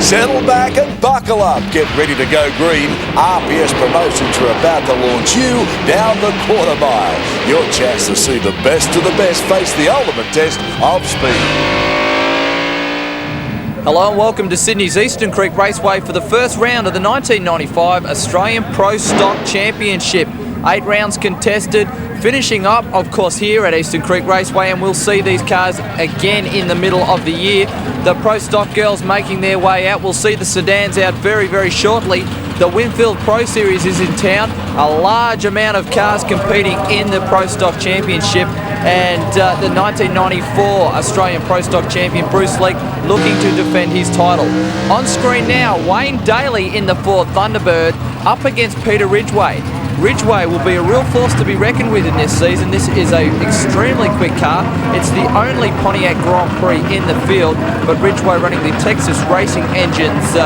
Settle back and buckle up. Get ready to go green. RPS Promotions are about to launch you down the quarter mile. Your chance to see the best of the best face the ultimate test of speed. Hello and welcome to Sydney's Eastern Creek Raceway for the first round of the 1995 Australian Pro Stock Championship. 8 rounds contested, finishing up, of course, here at Eastern Creek Raceway, and we'll see these cars again in the middle of the year. The Pro Stock girls making their way out. We'll see the sedans out very, very shortly. The Winfield Pro Series is in town. A large amount of cars competing in the Pro Stock Championship, and the 1994 Australian Pro Stock champion Bruce Leake looking to defend his title. On screen now, Wayne Daly in the Ford Thunderbird up against Peter Ridgeway. Ridgeway will be a real force to be reckoned with in this season. This is an extremely quick car. It's the only Pontiac Grand Prix in the field, but Ridgeway running the Texas Racing engines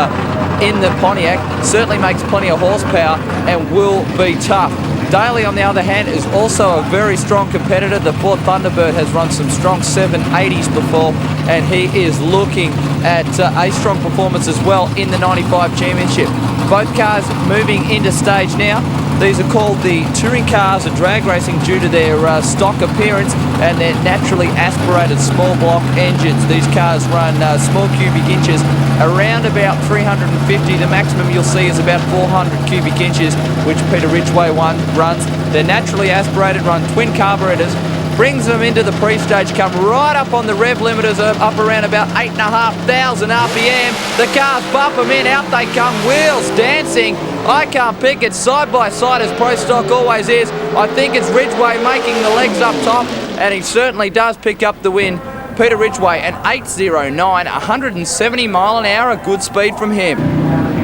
in the Pontiac certainly makes plenty of horsepower and will be tough. Daly, on the other hand, is also a very strong competitor. The Ford Thunderbird has run some strong 780s before, and he is looking at a strong performance as well in the 95 championship. Both cars moving into stage now. These are called the touring cars of drag racing due to their stock appearance and their naturally aspirated small block engines. These cars run small cubic inches, around about 350. The maximum you'll see is about 400 cubic inches, which Peter Ridgeway runs. They're naturally aspirated, run twin carburetors, brings them into the pre-stage, come right up on the rev limiters, up around about 8,500 RPM. The cars bump them in, out they come, wheels dancing. I can't pick it, side by side as Pro Stock always is. I think it's Ridgeway making the legs up top, and he certainly does pick up the win. Peter Ridgeway, an 8.09, 170 mile an hour, a good speed from him.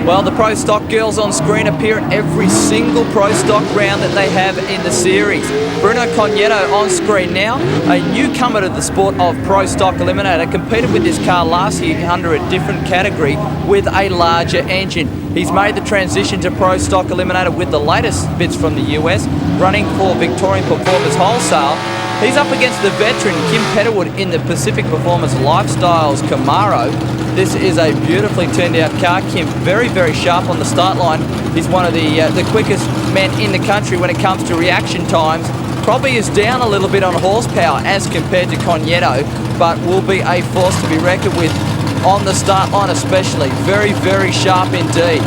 Well, the Pro Stock girls on screen appear at every single Pro Stock round that they have in the series. Bruno Cognetto on screen now, a newcomer to the sport of Pro Stock Eliminator, competed with this car last year under a different category with a larger engine. He's made the transition to Pro Stock Eliminator with the latest bits from the US, running for Victorian Performance Wholesale. He's up against the veteran Kim Petterwood in the Pacific Performance Lifestyles Camaro. This is a beautifully turned out car. Kim very, very sharp on the start line. He's one of the quickest men in the country when it comes to reaction times. Probably is down a little bit on horsepower as compared to Cognetto, but will be a force to be reckoned with on the start line especially. Very, very sharp indeed.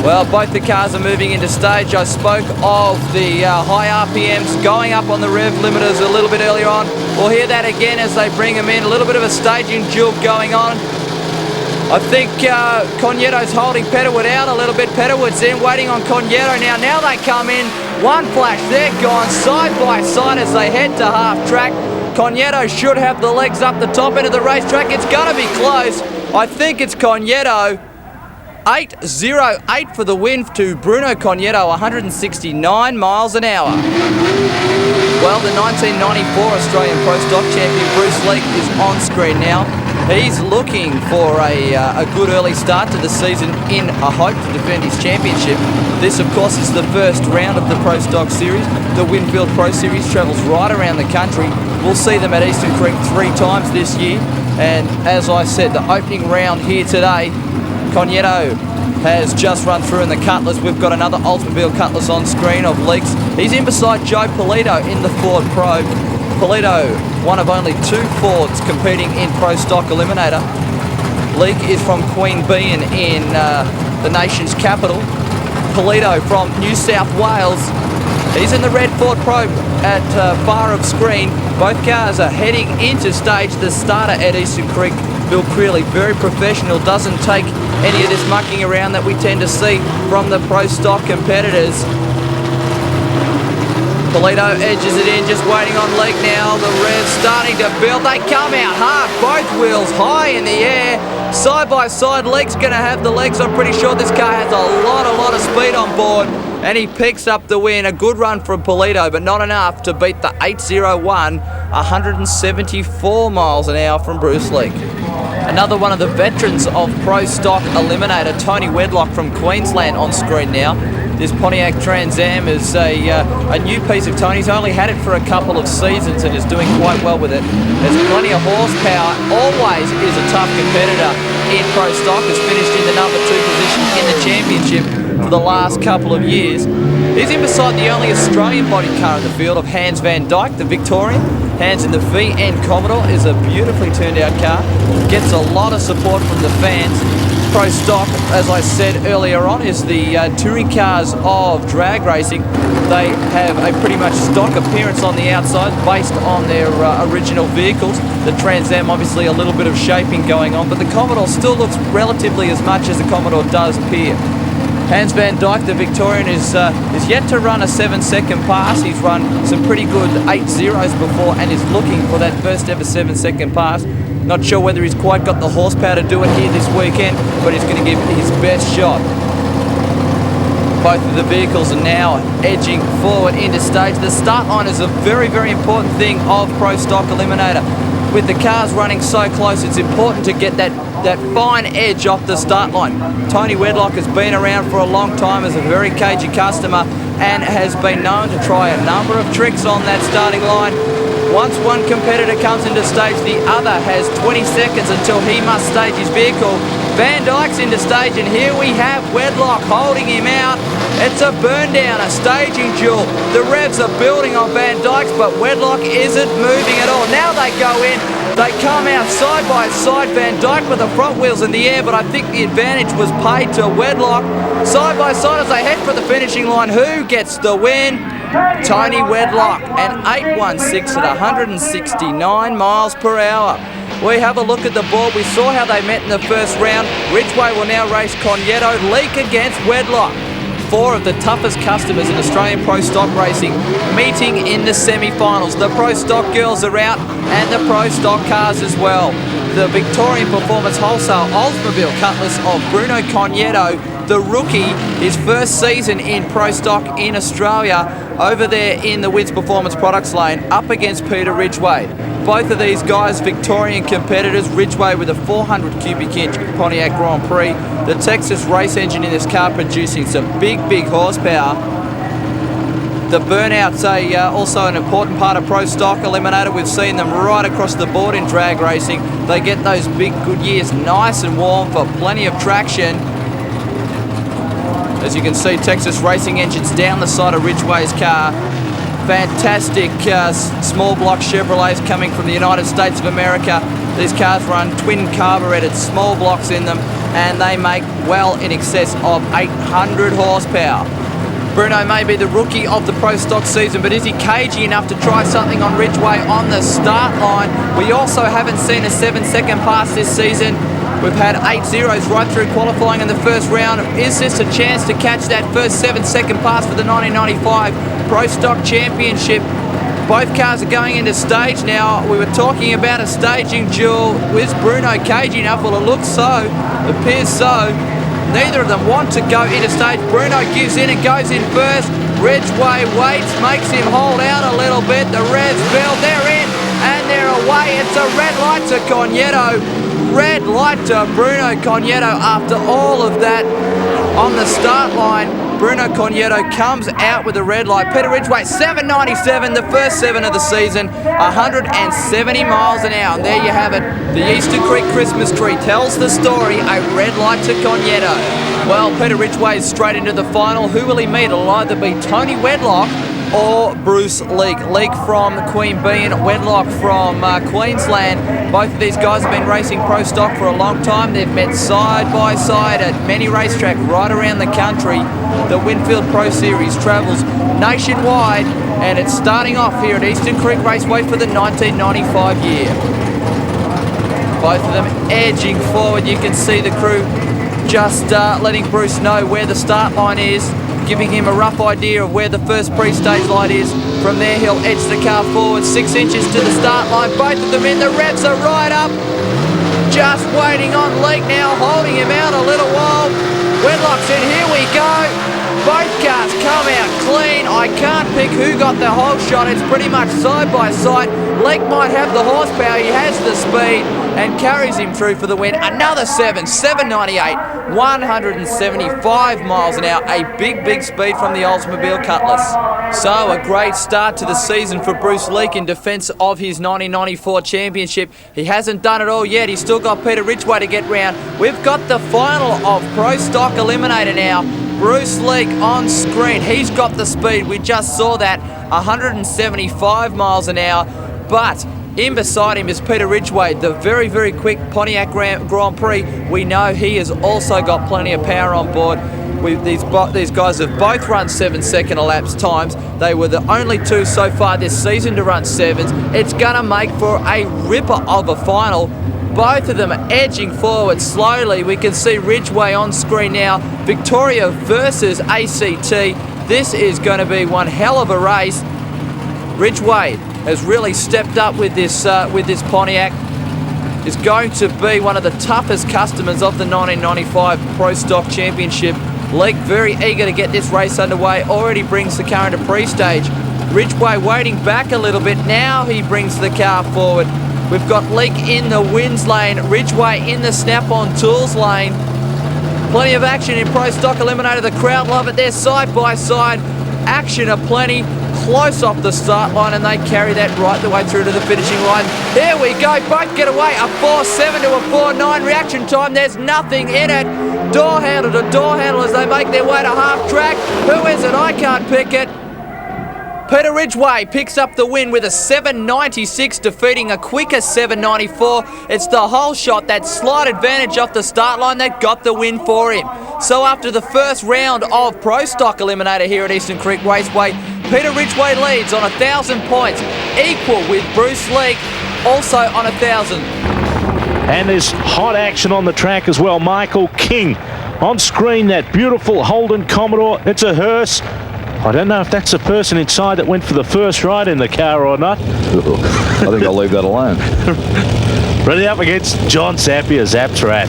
Well, both the cars are moving into stage. I spoke of the high RPMs going up on the rev limiters a little bit earlier on. We'll hear that again as they bring them in. A little bit of a staging duel going on. I think Cognetto's holding Petterwood out a little bit. Petterwood's in, waiting on Cognetto now. Now they come in. One flash, they're gone side by side as they head to half track. Cognetto should have the legs up the top end of the racetrack. It's going to be close. I think it's Cognetto. 8.08 for the win to Bruno Cognetto, 169 miles an hour. Well, the 1994 Australian Pro Stock champion Bruce Leake is on screen now. He's looking for a good early start to the season in a hope to defend his championship. This, of course, is the first round of the Pro Stock Series. The Winfield Pro Series travels right around the country. We'll see them at Eastern Creek 3 times this year. And as I said, the opening round here today, Cognetto has just run through in the Cutlass. We've got another Oldsmobile Cutlass on screen of Leakes. He's in beside Joe Polito in the Ford Pro. Polito, one of only 2 Fords competing in Pro Stock Eliminator. Leake is from Queen Bean in the nation's capital. Polito from New South Wales. He's in the red Ford Pro at far of screen. Both cars are heading into stage. The starter at Eastern Creek, Bill Creeley, very professional, doesn't take any of this mucking around that we tend to see from the Pro Stock competitors. Polito edges it in, just waiting on Leake now. The rev's starting to build. They come out hard, both wheels high in the air. Side by side, Leake's going to have the legs. I'm pretty sure this car has a lot of speed on board. And he picks up the win. A good run from Polito, but not enough to beat the 8.01, 174 miles an hour from Bruce Leake. Another one of the veterans of Pro Stock Eliminator, Tony Wedlock from Queensland, on screen now. This Pontiac Trans Am is a new piece of Tony's. Only had it for a couple of seasons and is doing quite well with it. There's plenty of horsepower. Always is a tough competitor. in Pro Stock, has finished in the number 2 position in the championship for the last couple of years. He's in beside the only Australian body car in the field of Hans van Dyke, the Victorian. Hans in the VN Commodore is a beautifully turned out car. Gets a lot of support from the fans. Pro Stock, as I said earlier on, is the touring cars of drag racing. They have a pretty much stock appearance on the outside based on their original vehicles. The Trans Am, obviously a little bit of shaping going on, but the Commodore still looks relatively as much as the Commodore does appear. Hans van Dyke, the Victorian, is yet to run a 7-second pass. He's run some pretty good 8.0s before and is looking for that first ever 7-second pass. Not sure whether he's quite got the horsepower to do it here this weekend, but he's going to give his best shot. Both of the vehicles are now edging forward into stage. The start line is a very, very important thing of Pro Stock Eliminator. With the cars running so close, it's important to get that fine edge off the start line. Tony Wedlock has been around for a long time as a very cagey customer and has been known to try a number of tricks on that starting line. Once one competitor comes into stage, the other has 20 seconds until he must stage his vehicle. Van Dyke's into stage, and here we have Wedlock holding him out. It's a burn down, a staging duel. The revs are building on Van Dyke's, but Wedlock isn't moving at all. Now they go in. They come out side by side, Van Dyke with the front wheels in the air, but I think the advantage was paid to Wedlock. Side by side as they head for the finishing line. Who gets the win? Tony Wedlock, an 8.16 at 169 miles per hour. We have a look at the board. We saw how they met in the first round. Ridgeway will now race CUGNETTO, Leak against Wedlock. 4 of the toughest customers in Australian Pro Stock racing meeting in the semi-finals. The Pro Stock girls are out and the Pro Stock cars as well. The Victorian Performance Wholesale Oldsmobile Cutlass of Bruno CUGNETTO, the rookie, his first season in Pro Stock in Australia, over there in the Wins Performance Products lane, up against Peter Ridgeway. Both of these guys, Victorian competitors. Ridgeway with a 400 cubic inch Pontiac Grand Prix. The Texas race engine in this car producing some big horsepower. The burnout's also an important part of Pro Stock Eliminator. We've seen them right across the board in drag racing. They get those big Goodyears nice and warm for plenty of traction. As you can see, Texas racing engines down the side of Ridgeway's car. Fantastic small block Chevrolets coming from the United States of America. These cars run twin carburetted small blocks in them, and they make well in excess of 800 horsepower. Bruno may be the rookie of the Pro Stock season, but is he cagey enough to try something on Ridgeway on the start line? We also haven't seen a 7-second pass this season. We've had 8.0s right through qualifying in the first round. Is this a chance to catch that first 7-second pass for the 1995 Pro Stock Championship? Both cars are going into stage now. We were talking about a staging duel. Is Bruno cagey enough? Well, it looks so. It appears so. Neither of them want to go into stage. Bruno gives in and goes in first. Ridgeway waits, makes him hold out a little bit. The revs build, they're in and they're away. It's a red light to CUGNETTO. Red light to Bruno CUGNETTO after all of that on the start line. Bruno CUGNETTO comes out with a red light. Peter Ridgeway, 797, the first 7 of the season, 170 miles an hour. And there you have it. The Eastern Creek Christmas tree tells the story, a red light to CUGNETTO. Well, Peter Ridgeway is straight into the final. Who will he meet? It'll either be Tony Wedlock or Bruce Leak. Leak from Queen Bee and Wedlock from Queensland. Both of these guys have been racing Pro Stock for a long time. They've met side by side at many racetracks right around the country. The Winfield Pro Series travels nationwide, and it's starting off here at Eastern Creek Raceway for the 1995 year. Both of them edging forward. You can see the crew just letting Bruce know where the start line is, giving him a rough idea of where the first pre-stage light is. From there, he'll edge the car forward 6 inches to the start line. Both of them in. The revs are right up. Just waiting on Leak now, holding him out a little while. Wedlock's in. Here we go. Both cars come out clean. I can't pick who got the whole shot. It's pretty much side by side. Leek might have the horsepower. He has the speed and carries him through for the win. Another 798, 175 miles an hour. A big speed from the Oldsmobile Cutlass. So a great start to the season for Bruce Leek in defence of his 1994 championship. He hasn't done it all yet. He's still got Peter Ridgeway to get round. We've got the final of Pro Stock Eliminator now. Bruce Leek on screen. He's got the speed. We just saw that, 175 miles an hour. But in beside him is Peter Ridgeway, the very quick Pontiac Grand Prix. We know he has also got plenty of power on board. These guys have both run 7-second elapsed times. They were the only two so far this season to run 7s. It's going to make for a ripper of a final. Both of them are edging forward slowly. We can see Ridgeway on screen now. Victoria versus ACT. This is going to be one hell of a race. Ridgeway has really stepped up with this Pontiac. Is going to be one of the toughest customers of the 1995 Pro Stock Championship. Leek very eager to get this race underway. Already brings the car into pre-stage. Ridgeway waiting back a little bit. Now he brings the car forward. We've got Leek in the wins lane. Ridgeway in the snap-on tools lane. Plenty of action in Pro Stock Eliminator. The crowd love it. They're side by side. Action aplenty. Close off the start line, and they carry that right the way through to the finishing line. Here we go, both get away. A 4.7 to a 4.9 reaction time. There's nothing in it. Door handle to door handle as they make their way to half track. Who is it? I can't pick it. Peter Ridgeway picks up the win with a 7.96, defeating a quicker 7.94. It's the whole shot, that slight advantage off the start line that got the win for him. So after the first round of Pro Stock Eliminator here at Eastern Creek Raceway, Peter Ridgeway leads on 1,000 points, equal with Bruce Leek, also on 1,000. And there's hot action on the track as well. Michael King on screen, that beautiful Holden Commodore. It's a hearse. I don't know if that's the person inside that went for the first ride in the car or not. I think I'll leave that alone. Ready up against John Zapier, Zaptrat.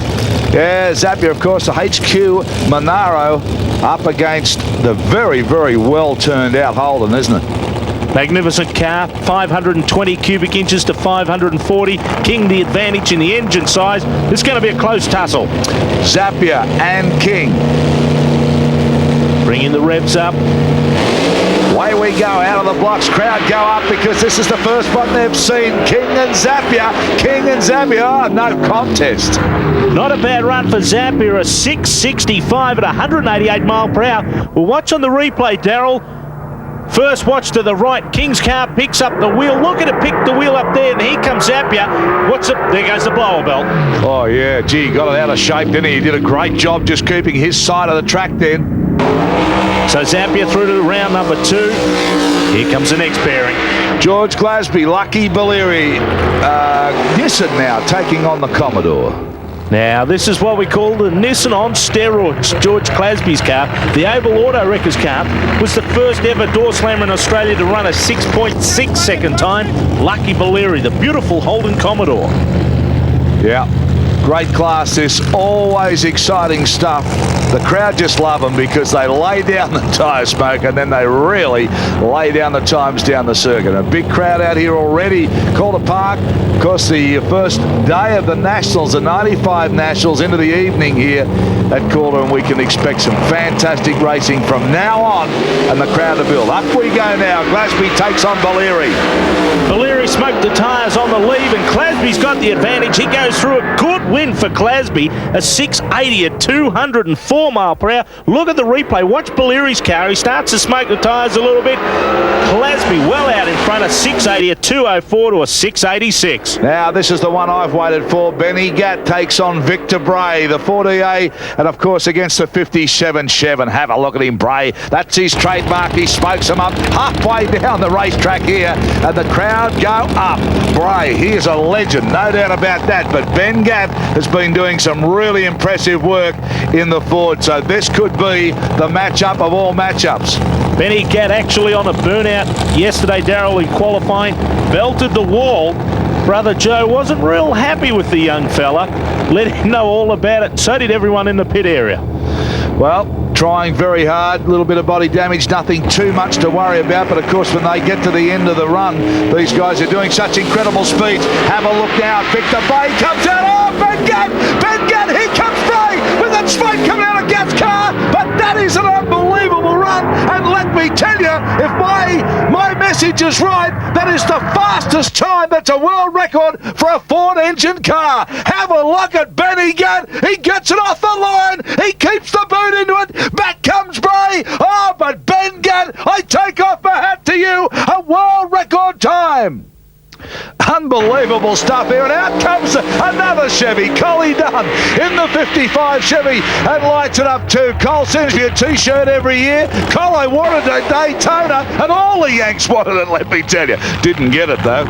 Yeah, Zapier, of course, the HQ Monaro up against the very well turned out Holden, isn't it? Magnificent car, 520 cubic inches to 540. King the advantage in the engine size. It's going to be a close tussle. Zapier and King. Bringing the revs up. Away we go, out of the blocks, crowd go up because this is the first one they've seen. King and Zapier, oh, no contest. Not a bad run for Zapier, a 6.65 at 188 mile per hour. We'll watch on the replay, Daryl. First watch to the right, King's car picks up the wheel. Look at it pick the wheel up there, and here comes Zapier. There goes the blower belt. Oh yeah, gee, he got it out of shape, didn't he? He did a great job just keeping his side of the track then. So Zapier through to round number 2. Here comes the next pairing. George Glasby, Lucky Baleri, Nissan now taking on the Commodore. Now, this is what we call the Nissan on steroids. George Glasby's car, the Oval Auto Wreckers car, was the first ever Doorslammer in Australia to run a 6.6 second time. Lucky Baleri, the beautiful Holden Commodore. Yeah. Great class, this, always exciting stuff. The crowd just love them because they lay down the tyre smoke and then they really lay down the times down the circuit. A big crowd out here already. Calder Park, of course, the first day of the Nationals, the 95 Nationals into the evening here at Calder, and we can expect some fantastic racing from now on and the crowd to build. Up we go now. Glasby takes on Baleri. Baleri smoked the tyres on the leave and Glasby's got the advantage. He goes through a good win for Glasby, a 680 at 204 mile per hour. Look at the replay. Watch Baleri's car. He starts to smoke the tyres a little bit. Glasby well out in front, a 680 at 204 to a 686. Now this is the one I've waited for. Benny Gatt takes on Victor Bray, the 40A, and of course against the 57 Chev. And have a look at him, Bray. That's his trademark. He smokes them up halfway down the racetrack here, and the crowd go up. Bray, he is a legend, no doubt about that. But Ben Gatt has been doing some really impressive work in the Ford, so this could be the matchup of all matchups. Benny Gatt actually on a burnout yesterday, Daryl, in qualifying, belted the wall. Brother Joe wasn't real happy with the young fella. Let him know all about it. So did everyone in the pit area. Well, trying very hard, a little bit of body damage, nothing too much to worry about. But of course, when they get to the end of the run, these guys are doing such incredible speeds. Have a look now. Victor Bray comes out. Oh, Ben Gatt, here comes Bray with that smoke coming out of Gatt's car. But that is an unbelievable run. And let me tell you, if my message is right, that is the fastest time. That's a world record for a Ford engine car. Have a look at Benny Gatt. He gets it off the line. He keeps the boot into it. Back comes Bray. Oh, but Ben Gatt, I take off my hat to you. A world record time. Unbelievable stuff here, and out comes another Chevy. Coley Dunn in the 55 Chevy and lights it up too. Cole sends me a t-shirt every year. Cole, I wanted a Daytona, and all the Yanks wanted it, let me tell you. Didn't get it though.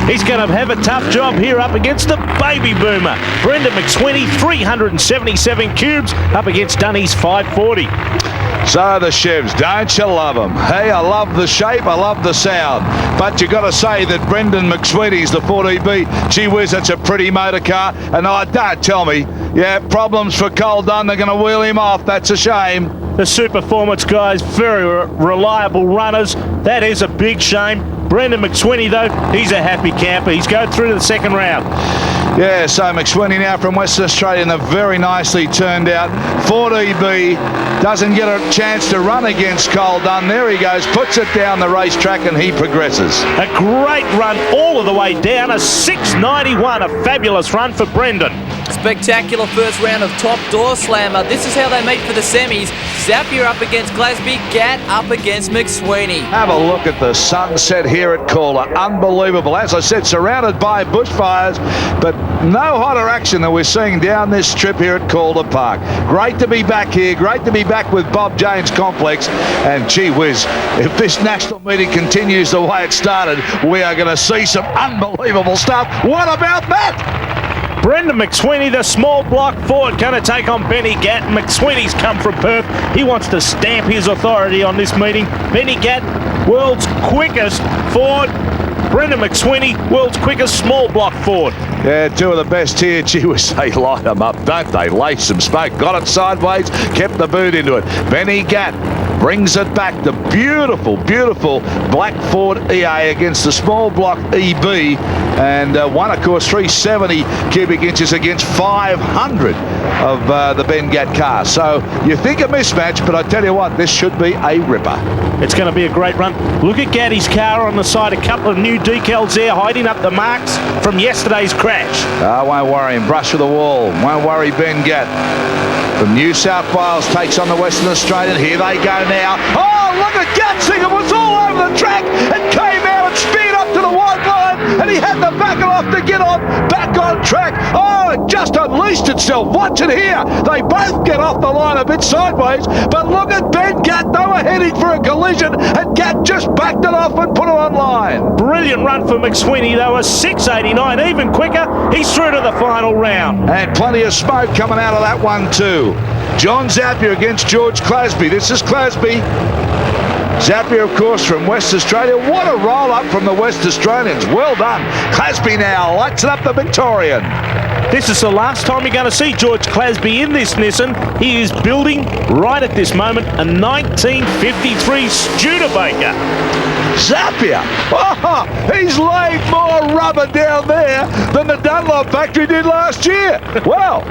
He's going to have a tough job here up against the baby boomer. Brendan McSweeney, 377 cubes up against Dunny's 540. So the Chevs, don't you love them? Hey, I love the shape, I love the sound. But you got to say that Brendan McSweeney's the 4DB. Gee whiz, that's a pretty motor car. And don't tell me, yeah, problems for Cole Dunn. They're going to wheel him off. That's a shame. The Superformance guys, very reliable runners. That is a big shame. Brendan McSweeney, though, he's a happy camper. He's going through to the second round. Yeah, so McSweeney now from Western Australia, and they're very nicely turned out. 4DB doesn't get a chance to run against Cole Dunn. There he goes, puts it down the racetrack, and he progresses. A great run all of the way down, a 6.91, a fabulous run for Brendan. Spectacular first round of top Doorslammer. This is how they meet for the semis. Zapier up against Glasby, Gatt up against McSweeney. Have a look at the sunset here at Calder. Unbelievable. As I said, surrounded by bushfires, but no hotter action than we're seeing down this strip here at Calder Park. Great to be back here. Great to be back with Bob Jane's complex. And gee whiz, if this national meeting continues the way it started, we are going to see some unbelievable stuff. What about that? Brendan McSweeney, the small block Ford, going to take on Benny Gatt. McSweeney's come from Perth. He wants to stamp his authority on this meeting. Benny Gatt, world's quickest Ford. Brendan McSweeney, world's quickest small block Ford. Yeah, two of the best here. Gee whiz, they light them up, don't they? Lace some smoke, got it sideways, kept the boot into it. Benny Gatt brings it back. The beautiful, beautiful black Ford EA against the small block EB. And one, of course, 370 cubic inches against 500 of the Ben Gatt car. So you think a mismatch, but I tell you what, this should be a ripper. It's going to be a great run. Look at Gatty's car on the side. A couple of new decals there, hiding up the marks from yesterday's crash. Won't worry him. Brush with the wall. Won't worry Ben Gatt. From New South Wales takes on the Western Australian. Here they go now. Oh, look at Gatsing. It was all over the track and came out and speared up to the white line, and he had to back it off to get on back on track. Oh, it just unleashed itself. Watch it here. They both get off the line a bit sideways, but look at Ben Gatt. They were heading for a collision, and Gatt just backed it off and put it on line. Brilliant run for McSweeney, though. A 6.89, even quicker. He's through to the final round. And plenty of smoke coming out of that one too. John Zapier against George Clasby. This is Clasby. Zapier, of course, from West Australia. What a roll-up from the West Australians. Well done. Clasby now lights it up the Victorian. This is the last time you're going to see George Clasby in this Nissan. He is building, right at this moment, a 1953 Studebaker. Zapier, oh, he's laid more rubber down there than the Dunlop factory did last year. Well,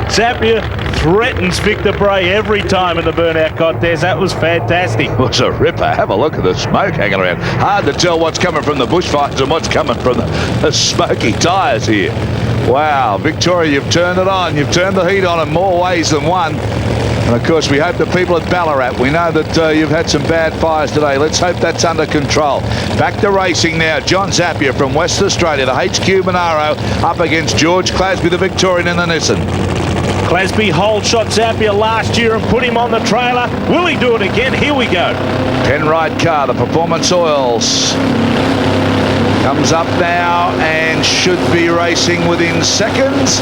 Zapier threatens Victor Bray every time in the burnout contest. That was fantastic. It was a ripper. Have a look at the smoke hanging around. Hard to tell what's coming from the bushfires and what's coming from the smoky tyres here. Wow, Victoria, you've turned it on. You've turned the heat on in more ways than one. And of course, we hope the people at Ballarat, we know that you've had some bad fires today. Let's hope that's under control. Back to racing now. John Zapier from West Australia, the HQ Monaro, up against George Clasby, the Victorian in the Nissan. Clasby hole shot Zapier last year and put him on the trailer. Will he do it again? Here we go. Penrite car, the Performance Oils. Comes up now and should be racing within seconds.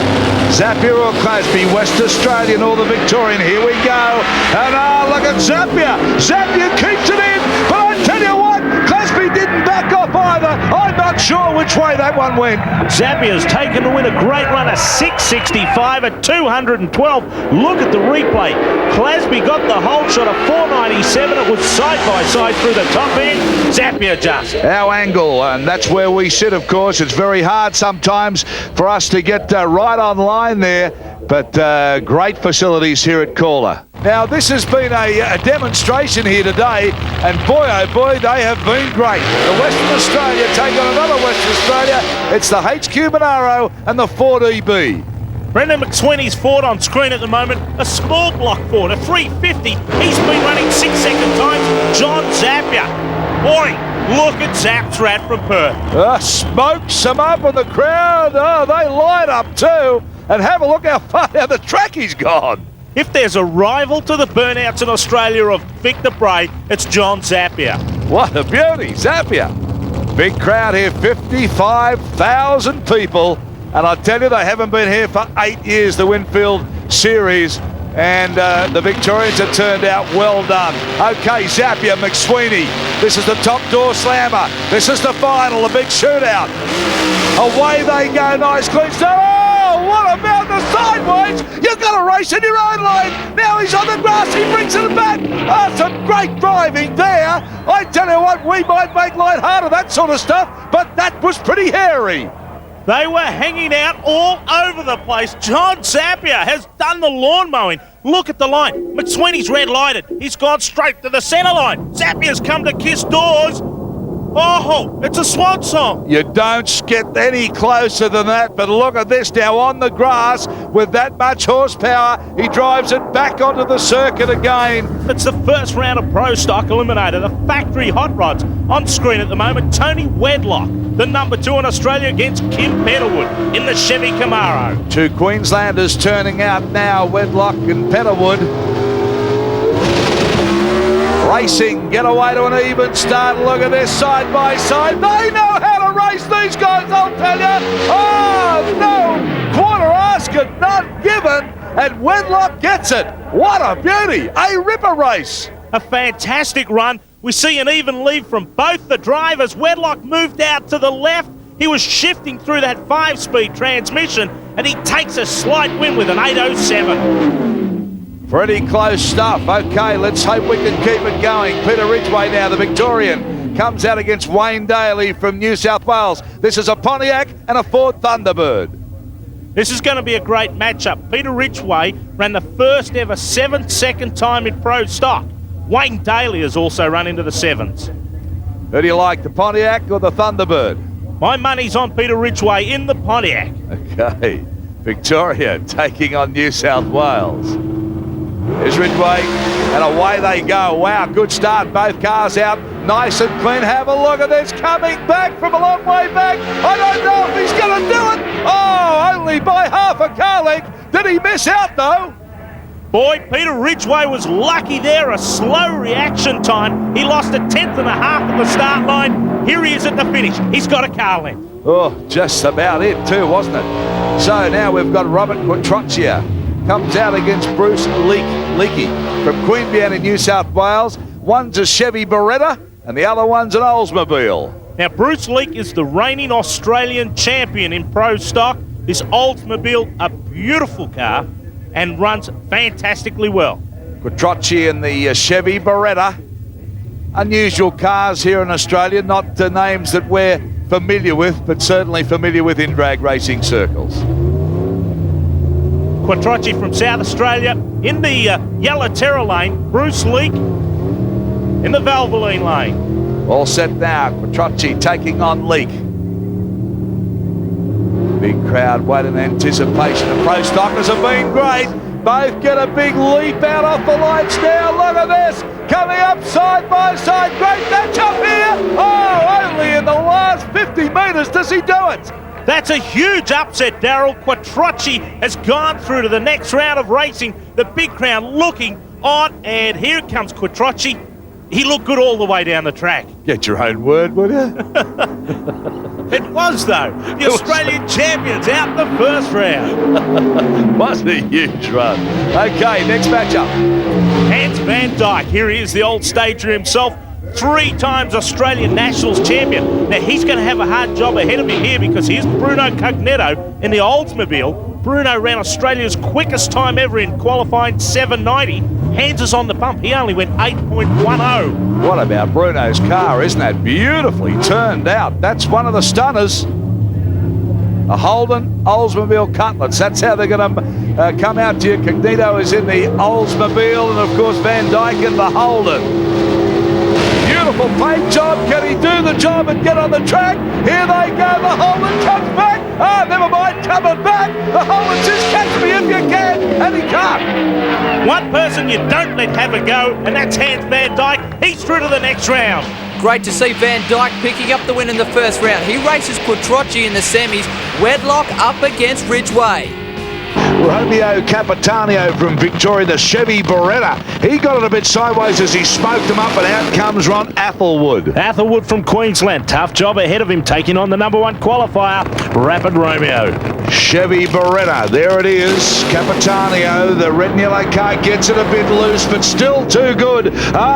Zapier or Clasby, West Australian or the Victorian. Here we go. And look at Zapier. Zapier keeps it in. But I tell you what, Clasby didn't back off either. I'm not sure which way that one went. Zappia's taken to win a great run, a 6.65 at 212. Look at the replay. Clasby got the whole shot of 4.97. It was side by side through the top end. Zappia just. Our angle, and that's where we sit, of course. It's very hard sometimes for us to get right on line there, but great facilities here at Calder. Now, this has been a demonstration here today, and boy, oh boy, they have been great. The Western Australia take on another Western Australia. It's the HQ Monaro and the Ford EB. Brendan McSweeney's Ford on screen at the moment. A small block Ford, a 350. He's been running 6-second times. John Zappia. Boy, look at Zap's rat from Perth. Smoke some up in the crowd. Oh, they light up too. And have a look how far down the track he's gone. If there's a rival to the burnouts in Australia of Victor Bray, it's John Zappia. What a beauty, Zappia. Big crowd here, 55,000 people. And I tell you, they haven't been here for 8 years, the Winfield Series. And the Victorians have turned out well done. Okay, Zappia, McSweeney. This is the top door slammer. This is the final, the big shootout. Away they go, nice clean start. Oh, what about the sideways? You've got to race in your own lane. Now he's on the grass, he brings it back. Oh, some great driving there. I tell you what, we might make light hard of that sort of stuff, but that was pretty hairy. They were hanging out all over the place. John Zappia has done the lawn mowing. Look at the line. McSweeney's red lighted. He's gone straight to the centre line. Zappia's come to kiss doors. Oh, it's a swan song. You don't get any closer than that, but look at this now on the grass with that much horsepower. He drives it back onto the circuit again. It's the first round of Pro Stock eliminator, the factory hot rods. On screen at the moment, Tony Wedlock, the number 2 in Australia against Kim Petterwood in the Chevy Camaro. Two Queenslanders turning out now, Wedlock and Petterwood. Racing, get away to an even start. Look at this side by side. They know how to race, these guys, I'll tell you. Oh, no, quarter asking, none given, and Wedlock gets it. What a beauty, a ripper race. A fantastic run. We see an even lead from both the drivers. Wedlock moved out to the left. He was shifting through that 5-speed transmission, and he takes a slight win with an 8.07. Pretty close stuff. Okay, let's hope we can keep it going. Peter Ridgeway now, the Victorian, comes out against Wayne Daly from New South Wales. This is a Pontiac and a Ford Thunderbird. This is going to be a great matchup. Peter Ridgeway ran the first ever 7-second time in Pro Stock. Wayne Daly has also run into the 7s. Who do you like, the Pontiac or the Thunderbird? My money's on Peter Ridgeway in the Pontiac. Okay, Victoria taking on New South Wales. There's Ridgeway, and away they go. Wow, good start. Both cars out nice and clean. Have a look at this, coming back from a long way back. I don't know if he's going to do it. Oh, only by half a car length. Did he miss out, though? Boy, Peter Ridgeway was lucky there. A slow reaction time. He lost a 10th and a half at the start line. Here he is at the finish. He's got a car length. Oh, just about it, too, wasn't it? So now we've got Robert Quattrocchia. Comes out against Bruce Leakey from Queanbeyan in New South Wales. One's a Chevy Beretta and the other one's an Oldsmobile. Now, Bruce Leak is the reigning Australian champion in Pro Stock. This Oldsmobile, a beautiful car, and runs fantastically well. Quattrocchi in the Chevy Beretta. Unusual cars here in Australia, not names that we're familiar with, but certainly familiar with in drag racing circles. Quattrocchi from South Australia in the yellow terror lane. Bruce Leak in the Valvoline lane. All set now. Quattrocchi taking on Leak. Big crowd waiting in anticipation. The Pro Stockers have been great. Both get a big leap out off the lights now. Look at this. Coming up side by side. Great match up here. Oh, only in the last 50 metres does he do it. That's a huge upset, Darryl. Quattrocchi has gone through to the next round of racing. The big crowd looking on, and here comes Quattrocchi. He looked good all the way down the track. Get your own word, will you? It was, though. The Australian champions out the first round. What a huge run. Okay, next matchup. Hans Van Dyke. Here he is, the old stager himself. 3 times Australian Nationals champion. Now he's going to have a hard job ahead of him here because here's Bruno CUGNETTO in the Oldsmobile. Bruno ran Australia's quickest time ever in qualifying, 7:90. Hands us on the bump. He only went 8.10. What about Bruno's car? Isn't that beautifully turned out? That's one of the stunners. The Holden Oldsmobile Cutlets. That's how they're going to come out to you. CUGNETTO is in the Oldsmobile, and of course Van Dyke in the Holden. Beautiful paint job. Can he do the job and get on the track? Here they go. The Holden comes back. Never mind, coming back. The Holden says, catch me if you can, and he can't. One person you don't let have a go, and that's Hans Van Dyke. He's through to the next round. Great to see Van Dyke picking up the win in the first round. He races Quattrocchi in the semis. Wedlock up against Ridgeway. Romeo Capitanio from Victoria, the Chevy Beretta. He got it a bit sideways as he smoked him up, and out comes Ron Athelwood. Athelwood from Queensland. Tough job ahead of him, taking on the number 1 qualifier, Rapid Romeo. Chevy Beretta, there it is. Capitanio, the red and yellow car gets it a bit loose, but still too good.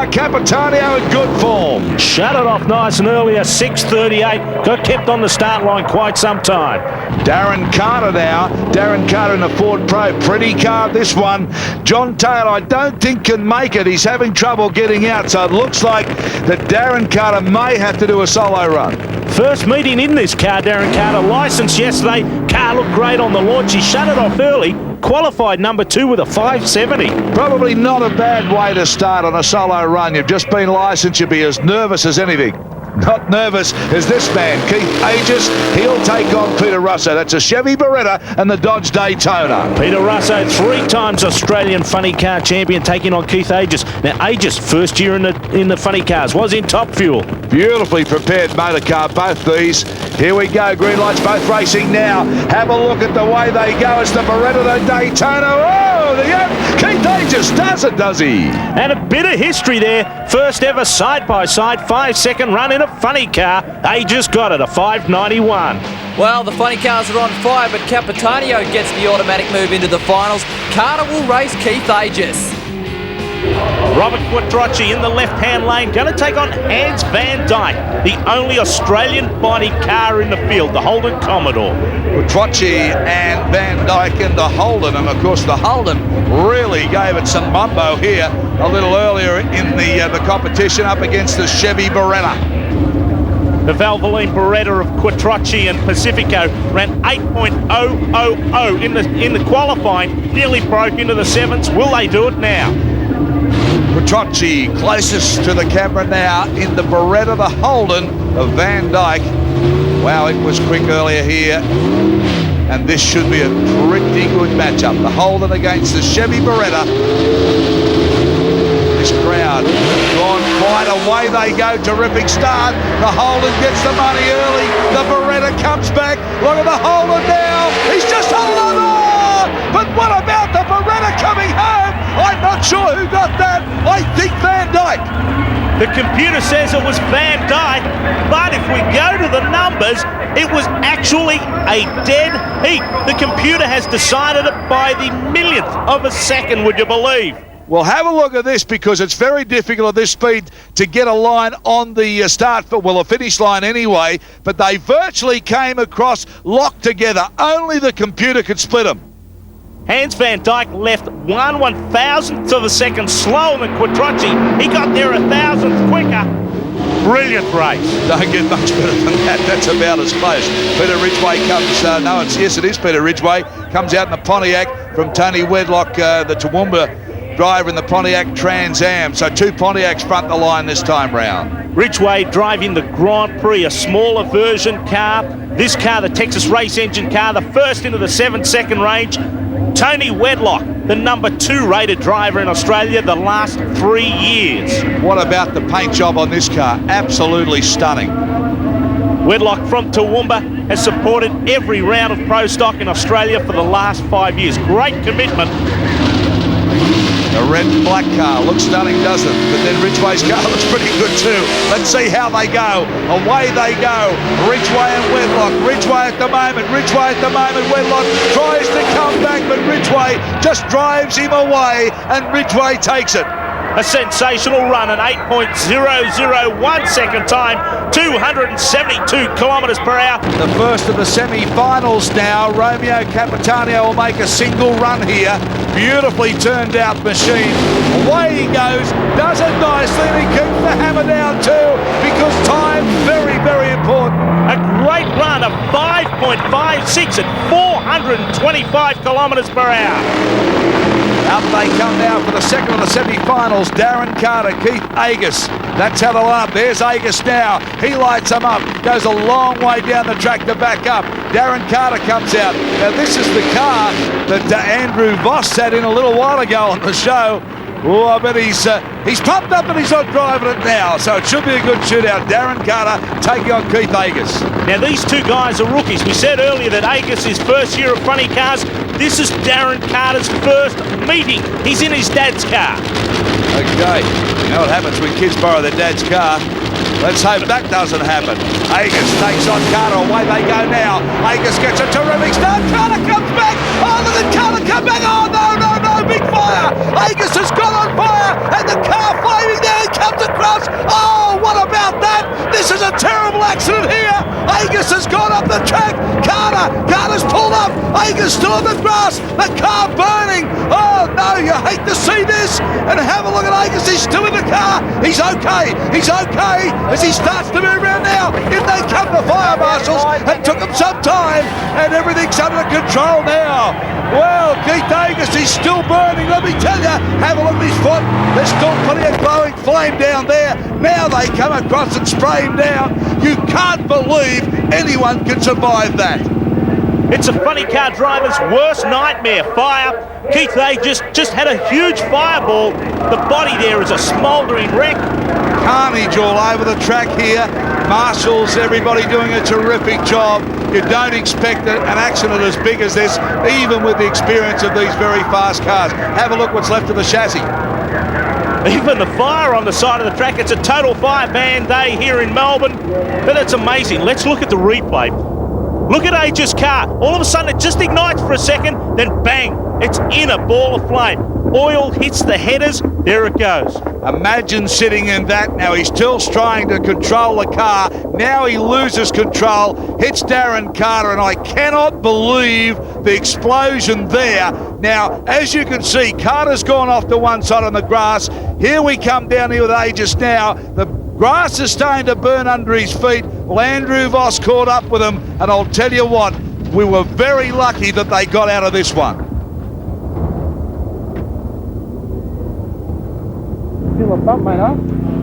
Capitanio in good form. Shut it off nice and early, a 6:38. Got kept on the start line quite some time. Darren Carter now. Darren Carter in the Ford Pro. Pretty car, this one. John Taylor, I don't think can make it. He's having trouble getting out, so it looks like that Darren Carter may have to do a solo run. First meeting in this car, Darren Carter. Licensed yesterday. Car looked great on the launch. He shut it off early. Qualified number 2 with a 570. Probably not a bad way to start on a solo run. You've just been licensed. You'll be as nervous as anything. Not nervous as this man, Keith Aegis. He'll take on Peter Russo. That's a Chevy Beretta and the Dodge Daytona. Peter Russo, 3 times Australian funny car champion, taking on Keith Aegis. Now Aegis, first year in the funny cars, was in Top Fuel. Beautifully prepared motor car, both these. Here we go, green lights, both racing now. Have a look at the way they go. It's the Beretta, the Daytona. Oh, Keith Aegis does it, does he? And a bit of history there. First ever side-by-side 5-second run in a funny car. Aegis got it, a 591. Well, the funny cars are on fire, but Capitanio gets the automatic move into the finals. Carter will race Keith Aegis. Robert Quattrocchi in the left-hand lane, going to take on Hans Van Dyke, the only Australian body car in the field, the Holden Commodore. Quattrocchi and Van Dyke in the Holden, and of course the Holden really gave it some mumbo here a little earlier in the competition up against the Chevy Beretta. The Valvoline Beretta of Quattrocchi and Pacifico ran 8.000 in the qualifying, nearly broke into the 7s. Will they do it now? Quattrocchi closest to the camera now in the Beretta, the Holden of Van Dyke. Wow, it was quick earlier here, and this should be a pretty good matchup. The Holden against the Chevy Beretta. This crowd gone quite away. They go, terrific start. The Holden gets the money early. The Beretta comes back. Look at the Holden now. He's just holding on. But what about the Beretta coming home? I'm not sure who got that. I think Van Dyke. The computer says it was Van Dyke, but if we go to the numbers, it was actually a dead heat. The computer has decided it by the millionth of a second, would you believe? Well, have a look at this, because it's very difficult at this speed to get a line on the a finish line anyway, but they virtually came across locked together. Only the computer could split them. Hans Van Dyke left 1/1000th of a second slower than Quattrocchi. He got there 1,000th quicker. Brilliant race. Don't get much better than that. That's about as close. Peter Ridgeway comes, yes it is Peter Ridgeway, comes out in the Pontiac from Tony Wedlock, the Toowoomba driver in the Pontiac Trans Am. So 2 Pontiacs front the line this time round. Ridgeway driving the Grand Prix, a smaller version car. This car, the Texas race engine car, the first into the 7-second range. Tony Wedlock, the number 2 rated driver in Australia the last 3 years. What about the paint job on this car? Absolutely stunning. Wedlock from Toowoomba has supported every round of Pro Stock in Australia for the last 5 years. Great commitment. The red and black car looks stunning, doesn't it? But then Ridgeway's car looks pretty good too. Let's see how they go. Away they go. Ridgeway and Wedlock. Ridgeway at the moment. Wedlock tries to come back, but Ridgeway just drives him away, and Ridgeway takes it. A sensational run, an 8.001 second time, 272 kilometres per hour. The first of the semi-finals now. Romeo Capitanio will make a single run here. Beautifully turned out machine. Away he goes, does it nicely, and he keeps the hammer down too, because time very, very important. A great run of 5.56 at 425 kilometres per hour. Up they come now for the second of the semi-finals. Darren Carter, Keith AGIUS. That's how they'll up. There's AGIUS now. He lights them up. Goes a long way down the track to back up. Darren Carter comes out. Now this is the car that Andrew Voss sat in a little while ago on the show. Oh, I bet he's pumped up and he's not driving it now. So it should be a good shootout. Darren Carter taking on Keith AGIUS. Now these two guys are rookies. We said earlier that AGIUS is first year of funny cars. This is Darren Carter's first meeting. He's in his dad's car. Okay, you know what happens when kids borrow their dad's car. Let's hope that doesn't happen. AGIUS takes on Carter. Away they go now. AGIUS gets a terrific start. Carter comes back. Oh, look at Carter come back. Oh, no. Big fire. AGIUS has gone on fire. And the car flaming there. He comes across. Oh, what about that? This is a terrible accident here. AGIUS has gone up the track. Carter's pulled up. AGIUS still on the grass. The car burning. Oh, no, you hate to see this. And have a look at AGIUS. He's still in the car. He's okay. As he starts to move around now. In they come the fire marshals. It took them some time, and everything's under control now. Well, Keith AGIUS is still burning, let me tell you. Have a look at his foot. There's still plenty of glowing flame down there. Now they come across and spray him down. You can't believe anyone can survive that. It's a funny car driver's worst nightmare, fire. Keith AGIUS just had a huge fireball. The body there is a smouldering wreck. Carnage all over the track here. Marshals, everybody doing a terrific job. You don't expect an accident as big as this, even with the experience of these very fast cars. Have a look what's left of the chassis. Even the fire on the side of the track. It's a total fire ban day here in Melbourne. But it's amazing. Let's look at the replay. Look at AGIUS' car. All of a sudden it just ignites for a second, then bang, it's in a ball of flame. Oil hits the headers, there it goes. Imagine sitting in that. Now he's still trying to control the car. Now he loses control, hits Darren Carter, and I cannot believe the explosion there. Now, as you can see, Carter's gone off to one side on the grass. Here we come down here with AGIUS now. The grass is starting to burn under his feet. Well, Andrew Voss caught up with him, and I'll tell you what, we were very lucky that they got out of this one. Feel a bump, mate, huh?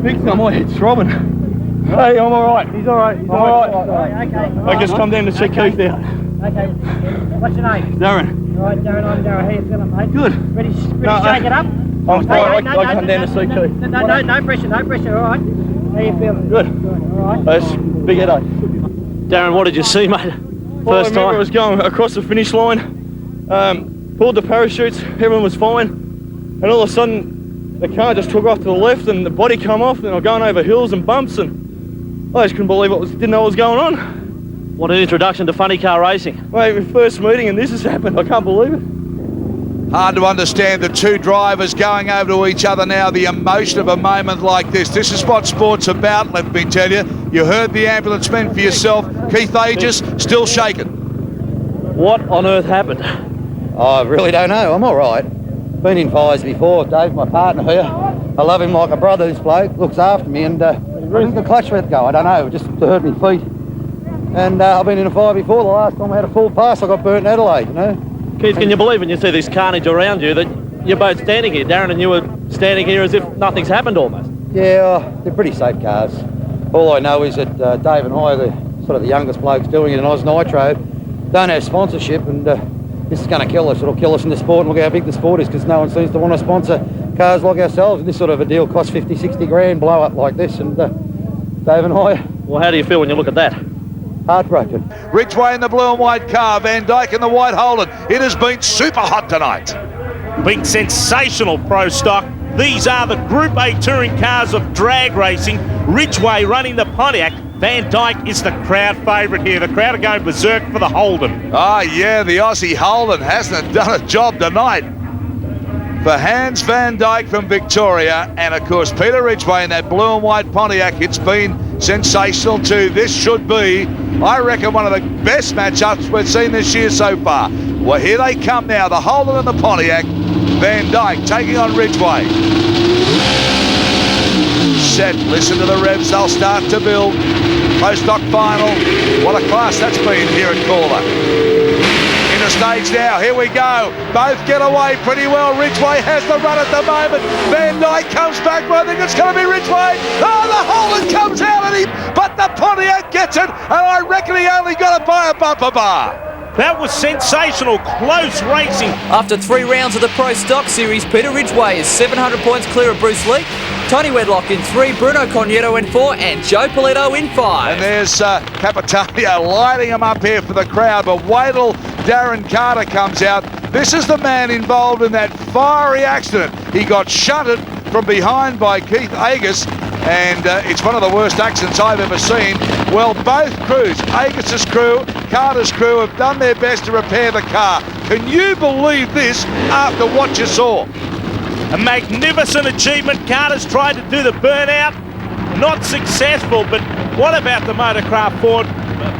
Big time, my head's throbbing. Hey, I'm alright. He's alright. He's alright. Okay. I just come down to see Keith out. Okay. What's your name? Darren. Alright, Darren, I'm Darren. How you feeling, mate? Good. Ready to shake it up? I'm fine. I come down to see Keith. No pressure, alright. How you feeling? Good. Alright. That's a big headache. Darren, what did you see, mate? Well, I remember I was going across the finish line, pulled the parachutes, everyone was fine, and all of a sudden the car just took off to the left and the body come off, and I was going over hills and bumps, and I just couldn't believe didn't know what was going on. What an introduction to funny car racing. Mate, my first meeting and this has happened, I can't believe it. Hard to understand the two drivers going over to each other now, the emotion of a moment like this. This is what sport's about, let me tell you. You heard the ambulance men for yourself. Keith AGIUS still shaking. What on earth happened? I really don't know. I'm all right. Been in fires before. Dave, my partner here, I love him like a brother. This bloke looks after me, and I think the clutch let go. I don't know, it just hurt me feet. And I've been in a fire before. The last time I had a full pass, I got burnt in Adelaide, you know. Keith, can you believe when you see this carnage around you that you're both standing here? Darren and you were standing here as if nothing's happened almost. Yeah, they're pretty safe cars. All I know is that Dave and I are the sort of the youngest blokes doing it in Oz Nitro. Don't have sponsorship, and this is going to kill us. It'll kill us in the sport, and look how big the sport is, because no one seems to want to sponsor cars like ourselves. And this sort of a deal costs 50, 60 grand, blow up like this, and Dave and I... Well, how do you feel when you look at that? Heartbroken. Ridgeway in the blue and white car, Van Dyke in the white Holden. It has been super hot tonight. Been sensational pro stock. These are the Group A touring cars of drag racing. Ridgeway running the Pontiac. Van Dyke is the crowd favourite here. The crowd are going berserk for the Holden. Ah, yeah, the Aussie Holden hasn't done a job tonight. for Hans van Dyke from Victoria, and of course Peter Ridgeway in that blue and white Pontiac. It's been sensational too. This should be, I reckon, one of the best matchups we've seen this year so far. Well, here they come now, the Holden and the Pontiac. Van Dyke taking on Ridgeway. Set, listen to the revs, they'll start to build. Post-stock final, what a class that's been here at Gawler. In the stage now, here we go. Both get away pretty well. Ridgeway has the run at the moment. Van Dyke comes back, but I think it's going to be Ridgeway. Oh, the Holden comes out at him, but the Pontiac gets it, and I reckon he only got it by a bumper bar. That was sensational, close racing. After 3 rounds of the Pro Stock Series, Peter Ridgeway is 700 points clear of Bruce Leak, Tony Wedlock in 3, Bruno CUGNETTO in 4, and Joe Polito in 5. And there's Capitano lighting him up here for the crowd, but wait till Darren Carter comes out. This is the man involved in that fiery accident. He got shunted from behind by Keith Agus, and it's one of the worst accidents I've ever seen. Well, both crews, Agus's crew, Carter's crew, have done their best to repair the car. Can you believe this after what you saw? A magnificent achievement. Carter's tried to do the burnout, not successful, but what about the Motorcraft Ford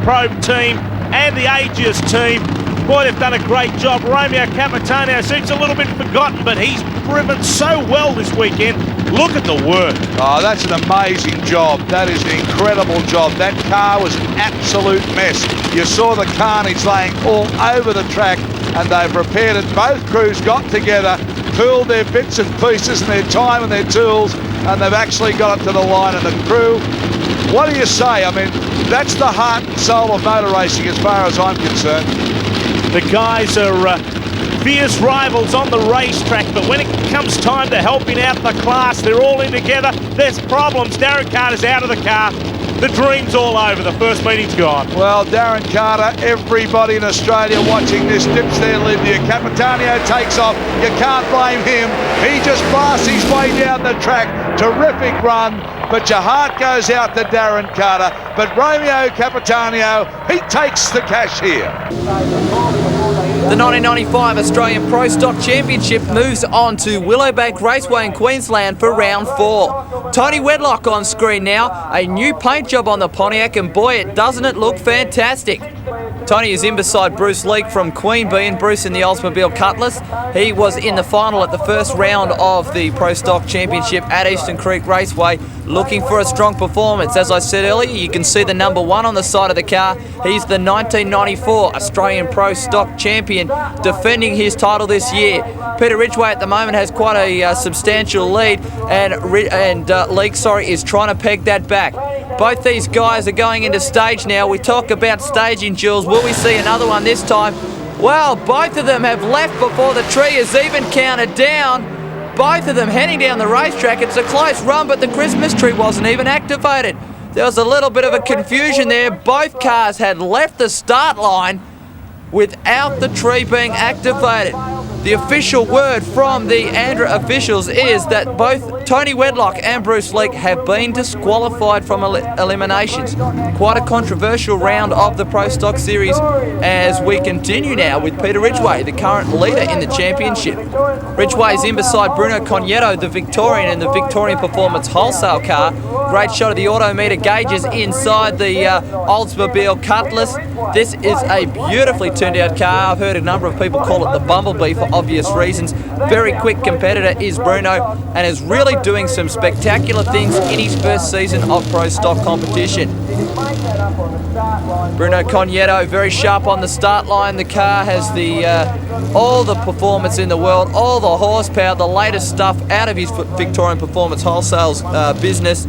Pro team and the AGIUS team? Boy, they've done a great job. Romeo Capitano seems a little bit forgotten, but he's driven so well this weekend. Look at the work. Oh, that's an amazing job. That is an incredible job. That car was an absolute mess. You saw the carnage laying all over the track, and they've repaired it. Both crews got together, pooled their bits and pieces and their time and their tools, and they've actually got it to the line. And the crew, what do you say? I mean, that's the heart and soul of motor racing as far as I'm concerned. The guys are fierce rivals on the racetrack, but when it comes time to helping out the class, they're all in together. There's problems. Darren Carter's out of the car. The dream's all over. The first meeting's gone. Well, Darren Carter, everybody in Australia watching this dips their lid here. Capitano takes off. You can't blame him. He just blasts his way down the track. Terrific run. But your heart goes out to Darren Carter. But Romeo Capitano, he takes the cash here. The 1995 Australian Pro Stock Championship moves on to Willowbank Raceway in Queensland for round 4. Tony Wedlock on screen now, a new paint job on the Pontiac, and boy, doesn't it look fantastic. Tony is in beside Bruce Leak from Queen Bee, and Bruce in the Oldsmobile Cutlass. He was in the final at the first round of the Pro Stock Championship at Eastern Creek Raceway, looking for a strong performance. As I said earlier, you can see the number 1 on the side of the car. He's the 1994 Australian Pro Stock Champion, defending his title this year. Peter Ridgeway at the moment has quite a substantial lead, and Leak is trying to peg that back. Both these guys are going into stage now. We talk about staging, Jules. Will we see another one this time? Well, both of them have left before the tree is even counted down. Both of them heading down the racetrack. It's a close run, but the Christmas tree wasn't even activated. There was a little bit of a confusion there. Both cars had left the start line without the tree being activated. The official word from the ANDRA officials is that both Tony Wedlock and Bruce Leak have been disqualified from eliminations. Quite a controversial round of the Pro Stock Series as we continue now with Peter Ridgeway, the current leader in the championship. Ridgeway is in beside Bruno CUGNETTO, the Victorian and the Victorian Performance Wholesale car. Great shot of the autometer gauges inside the Oldsmobile Cutlass. This is a beautifully turned out car. I've heard a number of people call it the Bumblebee for obvious reasons. Very quick competitor is Bruno, and is really doing some spectacular things in his first season of Pro Stock competition. Bruno CUGNETTO very sharp on the start line. The car has all the performance in the world, all the horsepower, the latest stuff out of his Victorian Performance Wholesales business.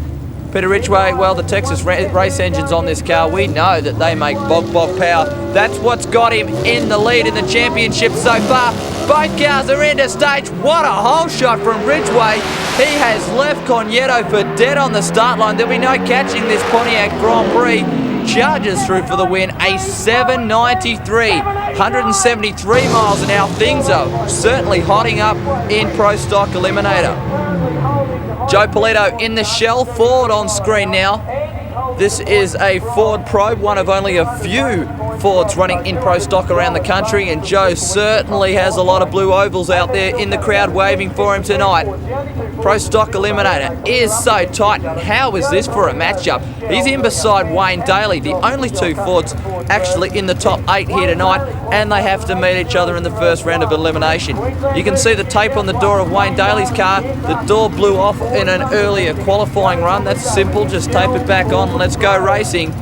Peter Ridgeway, well, the Texas race engines on this car, we know that they make bog power. That's what's got him in the lead in the championship so far. Both cars are into stage. What a hole shot from Ridgeway. He has left CUGNETTO for dead on the start line. There'll be no catching this Pontiac Grand Prix. Charges through for the win, a 793, 173 miles an hour. Things are certainly hotting up in Pro Stock Eliminator. Joe Polito in the Shell Ford on screen now. This is a Ford Probe, one of only a few Fords running in pro stock around the country, and Joe certainly has a lot of blue ovals out there in the crowd waving for him tonight. Pro stock eliminator is so tight. How is this for a matchup? He's in beside Wayne Daly, the only two Fords actually in the top 8 here tonight, and they have to meet each other in the first round of elimination. You can see the tape on the door of Wayne Daly's car. The door blew off in an earlier qualifying run. That's simple, just tape it back on and let's go racing.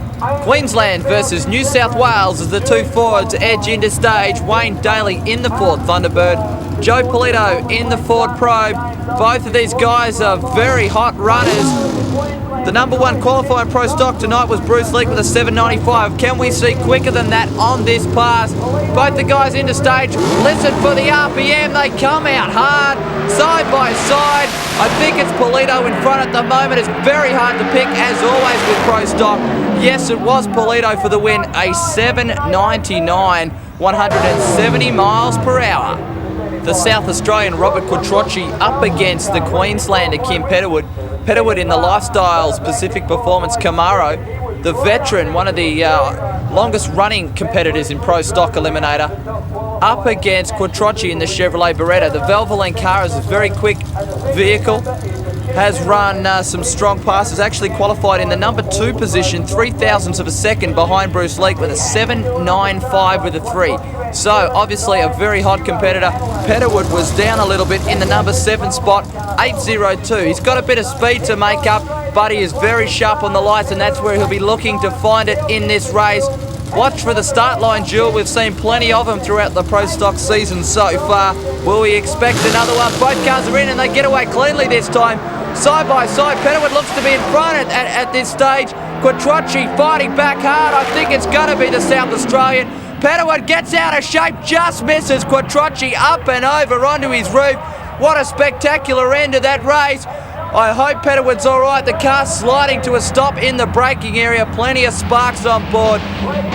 Queensland versus New South Wales as the two Fords edge into stage. Wayne Daly in the Ford Thunderbird, Joe Polito in the Ford Probe. Both of these guys are very hot runners. The number 1 qualifying pro stock tonight was Bruce Leak with a 795. Can we see quicker than that on this pass? Both the guys into stage. Listen for the RPM. They come out hard, side by side. I think it's Polito in front at the moment. It's very hard to pick, as always with pro stock. Yes, it was Polito for the win. A 799, 170 miles per hour. The South Australian Robert Quattrocchi up against the Queenslander Kim Petterwood. Petterwood in the Lifestyles Pacific Performance Camaro. The veteran, one of the longest running competitors in Pro Stock Eliminator, up against Quattrocchi in the Chevrolet Beretta. The Valvoline car is a very quick vehicle. Has run some strong passes, actually qualified in the number 2 position, 0.003 of a second behind Bruce Leak with a 795 with a 3. So obviously a very hot competitor. Petterwood was down a little bit in the number 7 spot, 802. He's got a bit of speed to make up, but he is very sharp on the lights, and that's where he'll be looking to find it in this race. Watch for the start line duel. We've seen plenty of them throughout the Pro Stock season so far. Will we expect another one? Both cars are in and they get away cleanly this time. Side by side, Petterwood looks to be in front at this stage. Quattrocchi fighting back hard. I think it's going to be the South Australian. Petterwood gets out of shape, just misses Quattrocchi up and over onto his roof. What a spectacular end to that race. I hope Petterwood's all right. The car's sliding to a stop in the braking area. Plenty of sparks on board.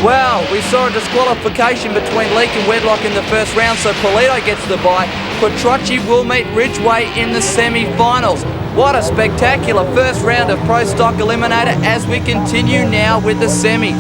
Well, we saw a disqualification between Leak and Wedlock in the first round, so Polito gets the bye. Quattrocchi will meet Ridgeway in the semi-finals. What a spectacular first round of Pro Stock Eliminator as we continue now with the semis.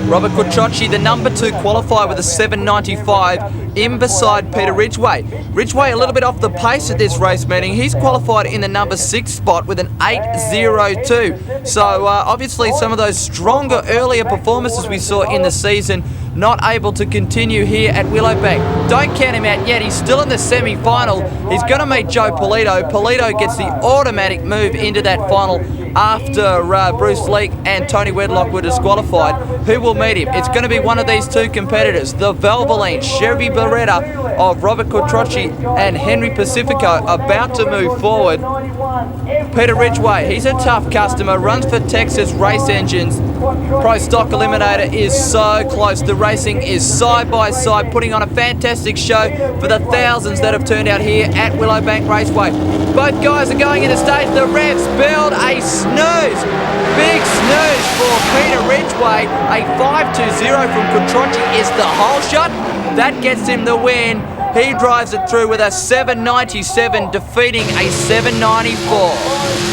Robert Quattrocchi, the number 2 qualifier with a 795, in beside Peter Ridgeway. Ridgeway a little bit off the pace at this race meeting. He's qualified in the number 6 spot with an 802. So obviously some of those stronger earlier performances we saw in the season not able to continue here at Willowbank. Don't count him out yet. He's still in the semi-final. He's going to meet Joe Polito. Polito gets the automatic move into that final after Bruce Leak and Tony Wedlock were disqualified. Who will meet him? It's going to be one of these two competitors. The Valvoline Chevy Beretta of Robert Quattrocchi and Henry Pacifico about to move forward. Peter Ridgeway, he's a tough customer, runs for Texas Race Engines. Pro Stock Eliminator is so close. The racing is side by side, putting on a fantastic show for the thousands that have turned out here at Willowbank Raceway. Both guys are going into stage. The revs build a snooze. Big snooze for Peter Ridgeway. A 520 from Quattrocchi is the whole shot. That gets him the win. He drives it through with a 797, defeating a 794.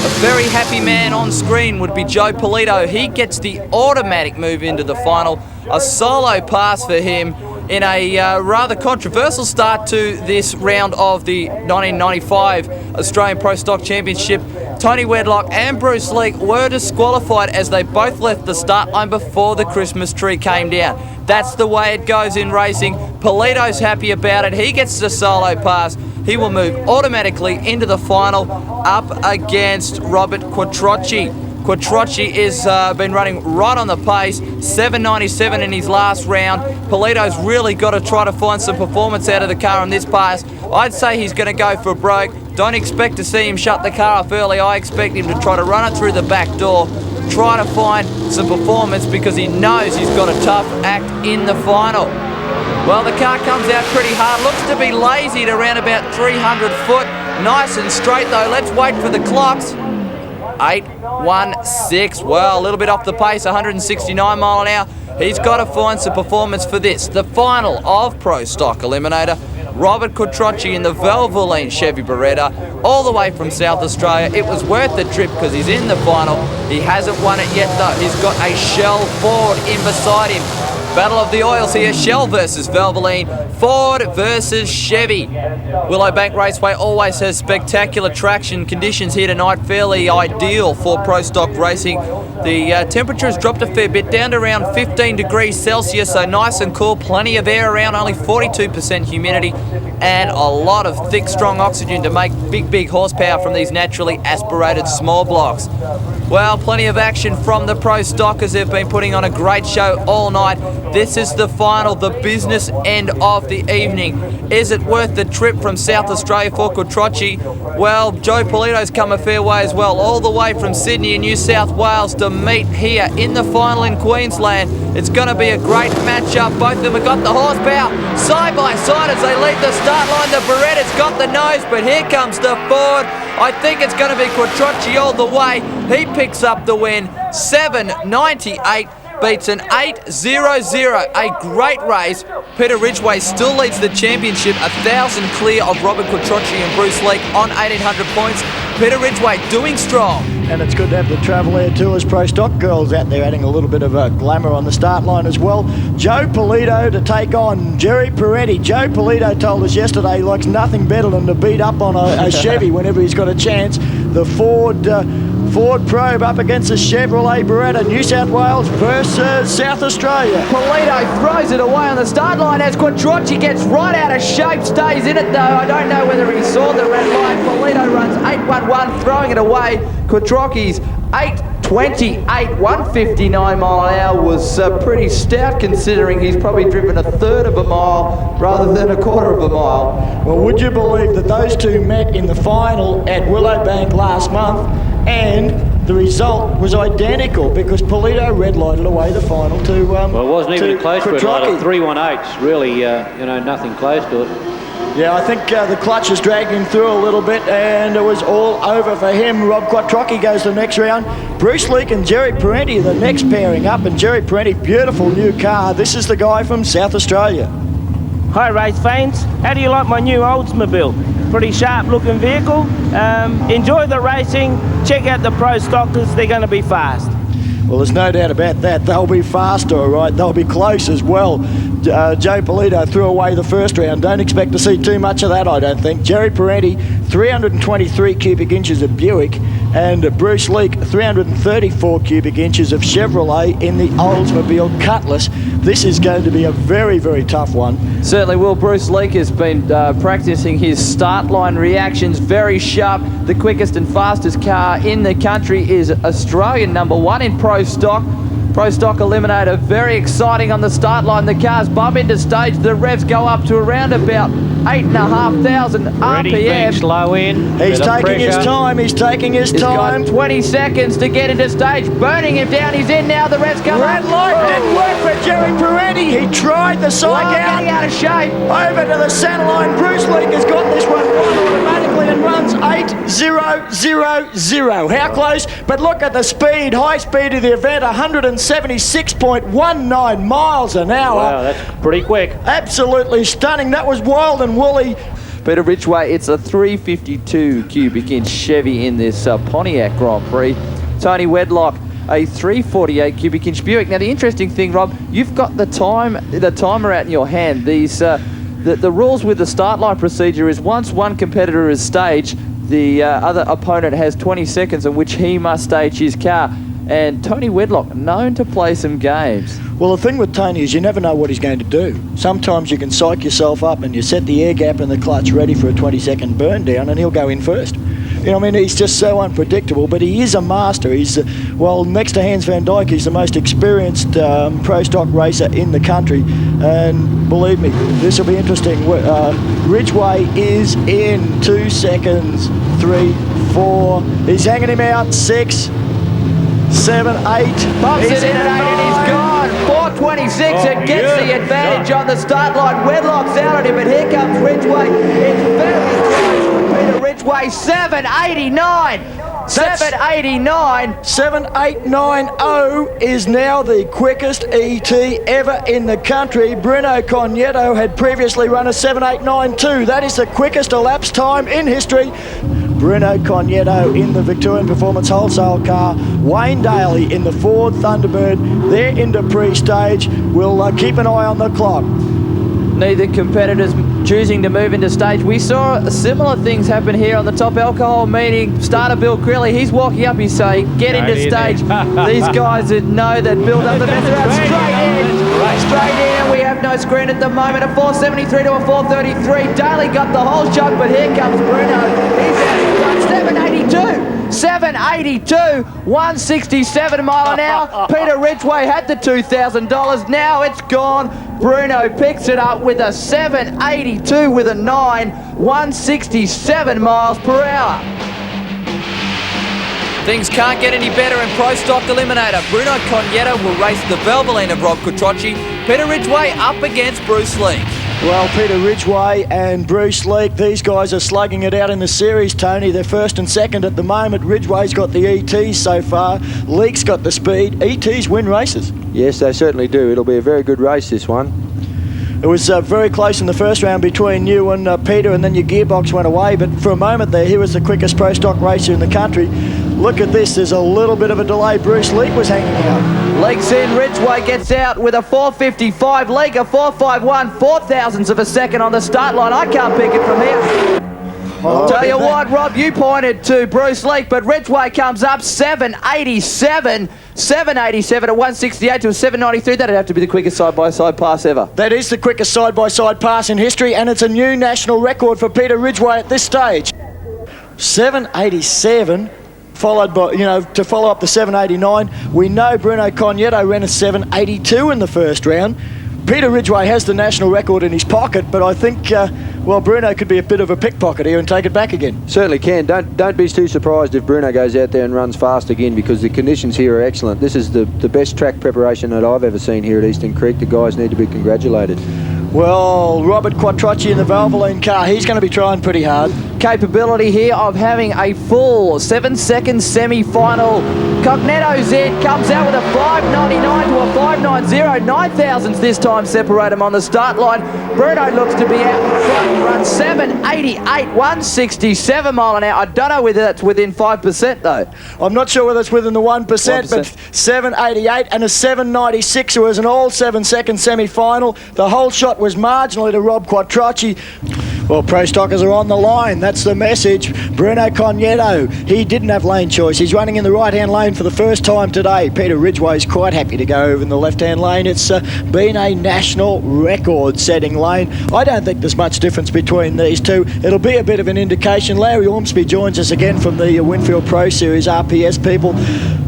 A very happy man on screen would be Joe Polito. He gets the automatic move into the final. A solo pass for him in a rather controversial start to this round of the 1995 Australian Pro Stock Championship. Tony Wedlock and Bruce Leak were disqualified as they both left the start line before the Christmas tree came down. That's the way it goes in racing. Polito's happy about it. He gets the solo pass. He will move automatically into the final up against Robert Quattrocchi. Quattrocchi is been running right on the pace, 797 in his last round. Polito's really got to try to find some performance out of the car on this pass. I'd say he's going to go for broke. Don't expect to see him shut the car off early. I expect him to try to run it through the back door, try to find some performance because he knows he's got a tough act in the final. Well, the car comes out pretty hard. Looks to be lazy at around about 300 foot. Nice and straight though. Let's wait for the clocks. 8:16. Well, a little bit off the pace, 169 mile an hour. He's got to find some performance for this. The final of Pro Stock Eliminator. Robert Quattrocchi in the Valvoline Chevy Beretta, all the way from South Australia. It was worth the trip because he's in the final. He hasn't won it yet though. He's got a Shell Ford in beside him. Battle of the oils here, Shell versus Valvoline, Ford versus Chevy. Willowbank Raceway always has spectacular traction conditions here tonight, fairly ideal for pro stock racing. The temperature has dropped a fair bit, down to around 15 degrees Celsius, so nice and cool, plenty of air around, only 42% humidity, and a lot of thick, strong oxygen to make big horsepower from these naturally aspirated small blocks. Well, plenty of action from the pro stockers. They've been putting on a great show all night. This is the final, the business end of the evening. Is it worth the trip from South Australia for Quattrocchi? Well, Joe Polito's come a fair way as well, all the way from Sydney and New South Wales to meet here in the final in Queensland. It's going to be a great matchup. Both of them have got the horsepower side by side as they leave the start line. The Beretta's got the nose, but here comes the Ford. I think it's going to be Quattrocchi all the way. He picks up the win, 7.98. Beats an 8.00. A great race. Peter Ridgeway still leads the championship, 1,000 clear of Robert Quattrocchi and Bruce Leake on 1,800 points. Peter Ridgeway doing strong. And it's good to have the Travel Air Tours Pro Stock girls out there adding a little bit of glamour on the start line as well. Joe Polito to take on Jerry Peretti. Joe Polito told us yesterday he likes nothing better than to beat up on a Chevy whenever he's got a chance. The Ford Probe up against the Chevrolet Beretta, New South Wales versus South Australia. Polito throws it away on the start line as Quattrocchi gets right out of shape, stays in it though. I don't know whether he saw the red line. Polito runs 8.11, throwing it away. Quattrocchi's 8.28, 159 mile an hour was pretty stout considering he's probably driven a third of a mile rather than a quarter of a mile. Well, would you believe that those two met in the final at Willowbank last month, and the result was identical because Polito red-lighted away the final to well, it wasn't even a close red light. 3.18, really, nothing close to it. Yeah, I think the clutch is dragging him through a little bit, and it was all over for him. Rob Quattrocchi goes to the next round. Bruce Leake and Jerry Peretti are the next pairing up, and Jerry Peretti, beautiful new car. This is the guy from South Australia. Hi race fans, how do you like my new Oldsmobile? Pretty sharp looking vehicle. Enjoy the racing, check out the pro stockers, they're going to be fast. Well, there's no doubt about that. They'll be faster, all right. They'll be close as well. Joe Polito threw away the first round. Don't expect to see too much of that, I don't think. Jerry Peretti, 323 cubic inches of Buick, and Bruce Leake, 334 cubic inches of Chevrolet in the Oldsmobile Cutlass. This is going to be a very, very tough one. Certainly will. Bruce Leake has been practicing his start line reactions very sharp. The quickest and fastest car in the country is Australian #1 in Pro Stock. Pro Stock Eliminator, very exciting on the start line. The cars bump into stage. The revs go up to around about 8,500 RPM. Ready, slow in. He's taking his time. He's taking his time. He's got 20 seconds to get into stage. Burning him down. He's in now. The revs come Red up. light didn't work for Jerry Peretti. He tried the side out. Getting out of shape. Over to the centre line. Bruce Leake has got this one right automatically and runs 8.000. How close? But look at the speed. High speed of the event, 176.19 miles an hour. Wow, that's pretty quick. Absolutely stunning. That was wild and woolly. Peter Ridgeway, it's a 352 cubic inch Chevy in this Pontiac Grand Prix. Tony Wedlock, a 348 cubic inch Buick. Now the interesting thing, Rob, you've got the timer out in your hand. These the rules with the start line procedure is once one competitor is staged, the other opponent has 20 seconds in which he must stage his car. And Tony Wedlock, known to play some games. Well, the thing with Tony is you never know what he's going to do. Sometimes you can psych yourself up and you set the air gap and the clutch ready for a 20-second burn down and he'll go in first. You know, I mean, he's just so unpredictable, but he is a master. He's, well, next to Hans van Dijk, he's the most experienced pro stock racer in the country. And believe me, this will be interesting. Ridgeway is in 2 seconds, 3, 4. He's hanging him out, 6, 7, 8. Bumps it in at 8 and he's gone. 4.26, it gets the advantage on the start line. Wedlock's out at him, but here comes Ridgeway. It's very close for Peter Ridgeway, 7.89. 7.89. 7.890 is now the quickest ET ever in the country. Bruno CUGNETTO had previously run a 7.892. That is the quickest elapsed time in history. Bruno Cognetto in the Victorian Performance Wholesale car, Wayne Daly in the Ford Thunderbird. They're into pre-stage. We'll keep an eye on the clock. Neither competitors choosing to move into stage. We saw similar things happen here on the top alcohol meeting. Starter Bill Crilly, he's walking up, he's saying, get into stage. These guys that know that build up the best. Straight in, and we have no screen at the moment. A 473 to a 433. Daly got the whole shot, but here comes Bruno. He's at 782. 782, 167 mile an hour. Peter Ridgeway had the $2,000. Now it's gone. Bruno picks it up with a 782 with a 9, 167 miles per hour. Things can't get any better in Pro Stock Eliminator. Bruno Cognetto will race the Valvoline of Rob Quattrocchi. Peter Ridgeway up against Bruce Leak. Well, Peter Ridgeway and Bruce Leak, these guys are slugging it out in the series, Tony. They're first and second at the moment. Ridgeway's got the ETs so far. Leak's got the speed. ETs win races. Yes, they certainly do. It'll be a very good race, this one. It was very close in the first round between you and Peter, and then your gearbox went away. But for a moment there, he was the quickest Pro Stock racer in the country. Look at this. There's a little bit of a delay. Bruce Leak was hanging out. Leaks in, Ridgeway gets out with a 455. Leak a 451, 4,000ths of a second on the start line. I can't pick it from here. Tell you what, Rob, you pointed to Bruce Leak, but Ridgeway comes up 787. 787 at 168 to a 793. That'd have to be the quickest side-by-side pass ever. That is the quickest side-by-side pass in history, and it's a new national record for Peter Ridgeway at this stage. 787. Followed by, to follow up the 789, we know Bruno Cognetto ran a 782 in the first round. Peter Ridgeway has the national record in his pocket, but I think, Bruno could be a bit of a pickpocket here and take it back again. Certainly can. Don't be too surprised if Bruno goes out there and runs fast again, because the conditions here are excellent. This is the best track preparation that I've ever seen here at Eastern Creek. The guys need to be congratulated. Well, Robert Quattrocchi in the Valvoline car, he's going to be trying pretty hard. Capability here of having a full 7-second semi-final. Cognetto's in, comes out with a 599 to a 590. 9,000ths this time separate him on the start line. Bruno looks to be out in front and runs 788, 167 mile an hour. I don't know whether that's within 5% though. I'm not sure whether it's within the 1%, but 788 and a 796. It was an all 7-second semi-final. The whole shot was marginally to Rob Quattrocchi. Well, Pro Stockers are on the line. That's the message. Bruno Cognetto, he didn't have lane choice. He's running in the right-hand lane for the first time today. Peter Ridgeway's quite happy to go over in the left-hand lane. It's been a national record-setting lane. I don't think there's much difference between these two. It'll be a bit of an indication. Larry Ormsby joins us again from the Winfield Pro Series RPS people.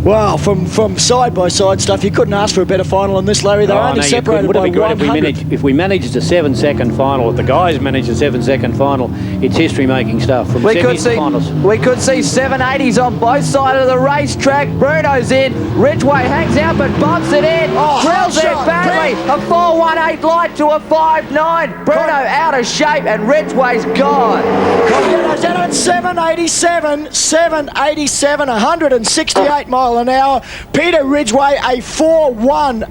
Wow, from side-by-side stuff, you couldn't ask for a better final than this, Larry. They're only separated by 100. If we managed a 7-second final, if the guys managed a 7-second final, it's history-making stuff from semis to finals. We could see 780s on both sides of the racetrack. Bruno's in. Ridgeway hangs out but bumps it in. Drills it badly. A 418 light to a 59. Bruno out of shape and Ridgeway's gone. Cognetto's out at 787, 168 mile an hour. Peter Ridgeway a 4-1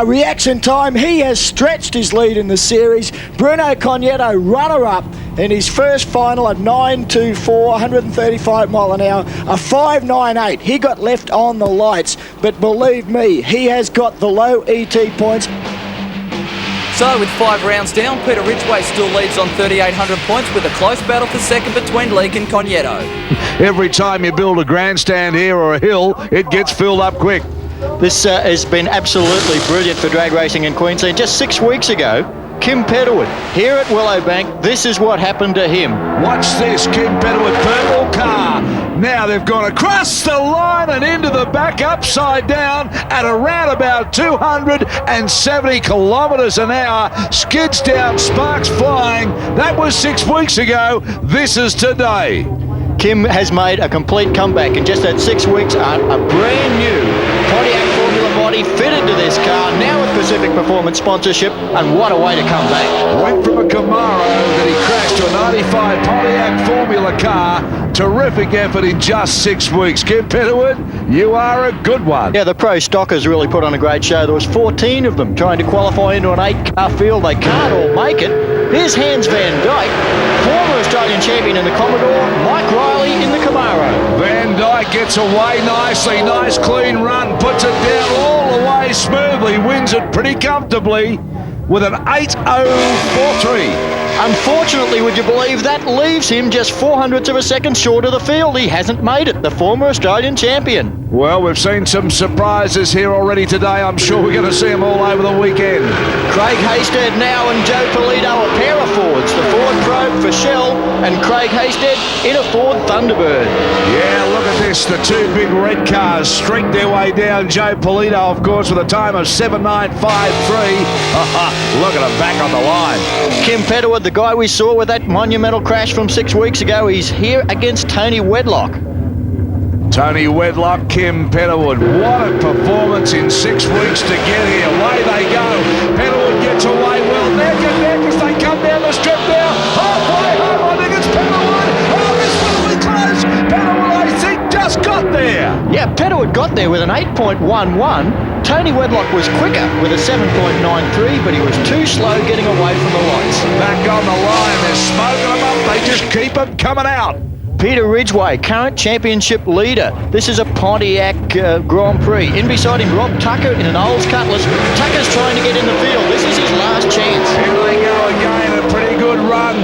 reaction time. He has stretched his lead in the series. Bruno Cognetto runner-up in his first final at 924, 135 mile an hour, a 598. He got left on the lights, but believe me, he has got the low ET points. So with 5 rounds down, Peter Ridgeway still leads on 3,800 points with a close battle for second between Leak and Cognetto. Every time you build a grandstand here or a hill, it gets filled up quick. This has been absolutely brilliant for drag racing in Queensland. Just 6 weeks ago, Kim Petterwood here at Willowbank, this is what happened to him. Watch this, Kim Petterwood, purple car. Now they've gone across the line and into the back upside down at around about 270 kilometres an hour. Skids down, sparks flying. That was 6 weeks ago. This is today. Kim has made a complete comeback in just that 6 weeks. A brand new Pontiac Formula body fitted to this car, now with Pacific Performance sponsorship, and what a way to come back. Went from a Camaro that he crashed to a 95 Pontiac Formula car terrific effort in just 6 weeks. Kim Petterwood, you are a good one. Yeah, the pro stockers really put on a great show. There was 14 of them trying to qualify into an 8-car field. They can't all make it. Here's Hans Van Dyke, former Australian champion in the Commodore, Mike Riley in the Camaro. Van Dyke gets away nicely. Nice clean run. Puts it down all the way smoothly. Wins it pretty comfortably with an 8.043. Unfortunately, would you believe that leaves him just 0.04 of a second short of the field. He hasn't made it, the former Australian champion. Well, we've seen some surprises here already today. I'm sure we're going to see them all over the weekend. Craig Hasted now and Joe Polito, a pair of Fords. The Ford Probe for Shell and Craig Hasted in a Ford Thunderbird. Yeah, look at this. The two big red cars streak their way down. Joe Polito, of course, with a time of 7.953. Look at him back on the line. Kim Petterwood, the guy we saw with that monumental crash from 6 weeks ago, he's here against Tony Wedlock. Tony Wedlock, Kim Petterwood. What a performance in 6 weeks to get here. Away they go. Petterwood gets away well. Neck and neck as they come down the strip now. Halfway home, I think it's Petterwood. Oh, this will be close. Petterwood, I think, just got there. Yeah, Petterwood got there with an 8.11. Tony Wedlock was quicker with a 7.93, but he was too slow getting away from the lights. Back on the line, they're smoking them up. They just keep them coming out. Peter Ridgeway, current championship leader. This is a Pontiac Grand Prix. In beside him, Rob Tucker in an Olds Cutlass. Tucker's trying to get in the field. This is his last chance. Here they go again, a pretty good run.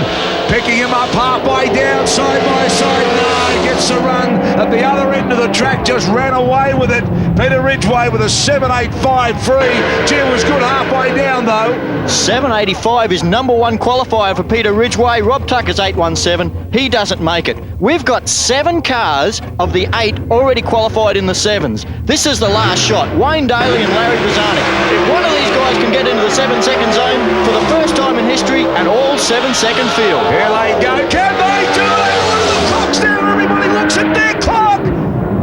Picking him up halfway down, side by side. No, he gets the run at the other end of the track, just ran away with it. Peter Ridgeway with a 7.853. Gee, was good halfway down though. 7.85 is number one qualifier for Peter Ridgeway. Rob Tucker's 8.17. He doesn't make it. We've got 7 cars of the 8 already qualified in the 7s. This is the last shot. Wayne Daly and Larry Bozanic. If one of these guys can get into the 7-second zone for the first time in history, an all 7-second field. Here they go. Can they do it? Look at the clocks there. Everybody looks at their clock.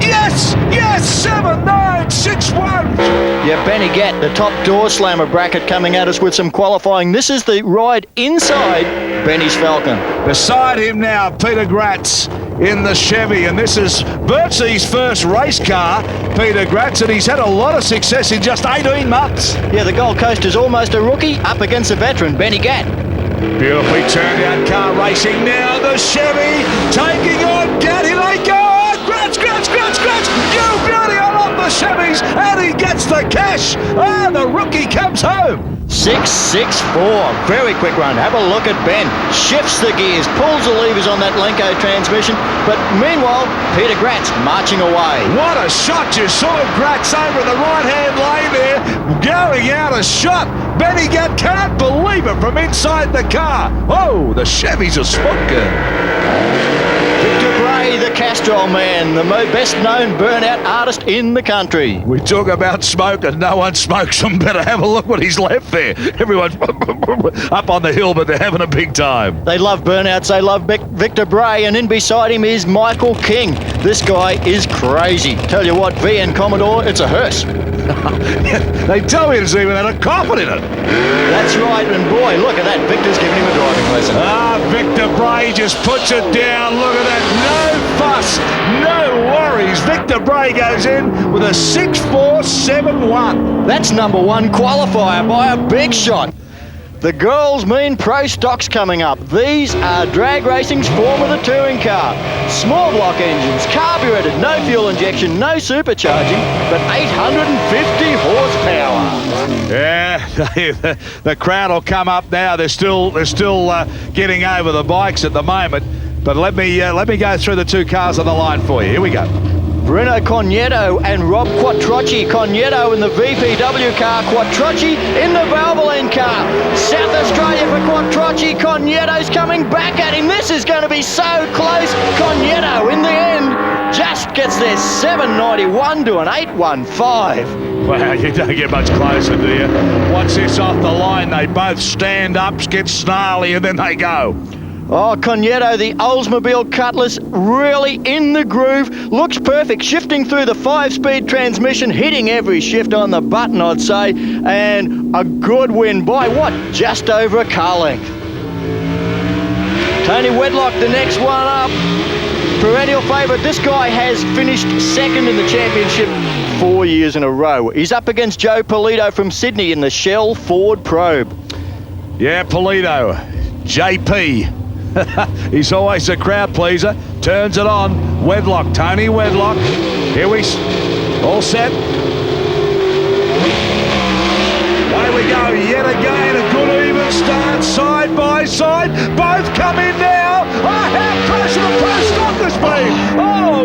Yes, yes, 7.961. Yeah, Benny Gatt, the top Doorslammer bracket coming at us with some qualifying. This is the ride inside Benny's Falcon. Beside him now, Peter Gratz in the Chevy, and this is virtually his first race car, Peter Gratz, and he's had a lot of success in just 18 months. Yeah, the Gold Coast is almost a rookie up against a veteran, Benny Gatt. Beautifully turned out car racing now, the Chevy taking on Gatt. Here they go. Gratz, Gratz, Gratz, Gratz. You beauty, I love the Chevys, and he gets the cash. The rookie comes home. 6.64, very quick run. Have a look at Ben. Shifts the gears, pulls the levers on that Lenko transmission, but meanwhile, Peter Gratz marching away. What a shot. You saw Gratz over in the right-hand lane there, going out a shot. Benny Gatt can't believe it from inside the car. Oh, the Chevy's a smoker. Victor Bray, the Castrol man, the best-known burnout artist in the country. We talk about smoke and no one smokes them. Better have a look what he's left there. Everyone's up on the hill, but they're having a big time. They love burnouts. They love Victor Bray, and in beside him is Michael King. This guy is crazy. Tell you what, VN Commodore, it's a hearse. They tell me it's even had a coffin in it. That's right, and boy, look at that. Victor's giving him a driving lesson. Victor Bray just puts it down. Look at that. No fuss, no worries. Victor Bray goes in with a 6.471. That's number one qualifier by a big shot. The girls mean pro stocks coming up. These are drag racing's form of the touring car. Small block engines, carburetted, no fuel injection, no supercharging, but 850 horsepower. Yeah, the crowd will come up now. They're still getting over the bikes at the moment. But let me go through the 2 cars on the line for you. Here we go. Bruno Cognetto and Rob Quattrocchi. Cognetto in the VPW car, Quattrocchi in the Valvoline car. South Australia for Quattrocchi. Cognetto's coming back at him. This is going to be so close. Cognetto in the end just gets their 791 to an 815. Wow, you don't get much closer, do you? Once this off the line, they both stand up, get snarly, and then they go. Oh, Cognetto, the Oldsmobile Cutlass, really in the groove. Looks perfect, shifting through the 5-speed transmission, hitting every shift on the button, I'd say. And a good win by what? Just over a car length. Tony Wedlock, the next one up. Perennial favourite. This guy has finished second in the championship 4 years in a row. He's up against Joe Polito from Sydney in the Shell Ford Probe. Yeah, Polito. JP. He's always a crowd pleaser. Turns it on. Wedlock. Tony Wedlock. Here we... All set. Away we go. Yet again, a good even start. Side by side. Both come in now. Oh, how close to the Pro Stockers been. Oh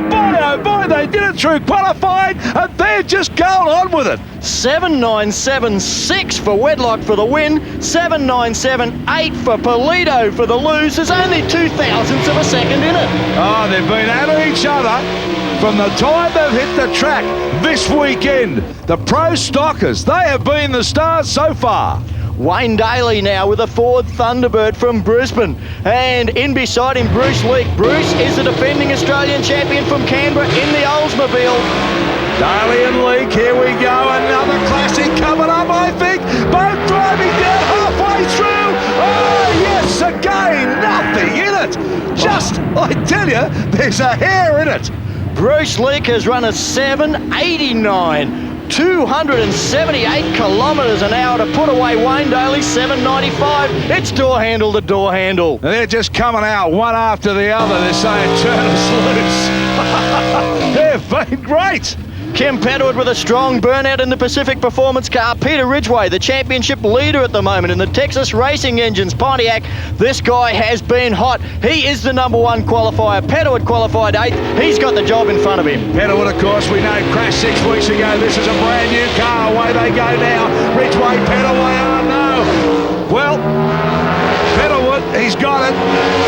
boy, they did it through qualifying, and they're just going on with it. 7.976 for Wedlock for the win, 7.978 for Polito for the lose. There's only 0.02 of a second in it. Oh, they've been at each other from the time they've hit the track this weekend. The Pro Stockers, they have been the stars so far. Wayne Daly now with a Ford Thunderbird from Brisbane. And in beside him, Bruce Leake. Bruce is the defending Australian champion from Canberra in the Oldsmobile. Daly and Leake, here we go. Another classic coming up, I think. Both driving down halfway through. Oh, yes, again, nothing in it. Just, I tell you, there's a hair in it. Bruce Leake has run a 7.89. 278 kilometres an hour to put away Wayne Daly's 7.95. It's door handle to door handle. And they're just coming out one after the other. They're saying, turn us loose. They've been great. Kim Petterwood with a strong burnout in the Pacific Performance car. Peter Ridgeway, the championship leader at the moment in the Texas Racing Engines Pontiac. This guy has been hot. He is the #1 qualifier. Petterwood qualified 8th. He's got the job in front of him. Petterwood, of course, we know crashed 6 weeks ago. This is a brand new car. Away they go now. Ridgeway, Petterwood, oh no. Well, Petterwood, he's got it.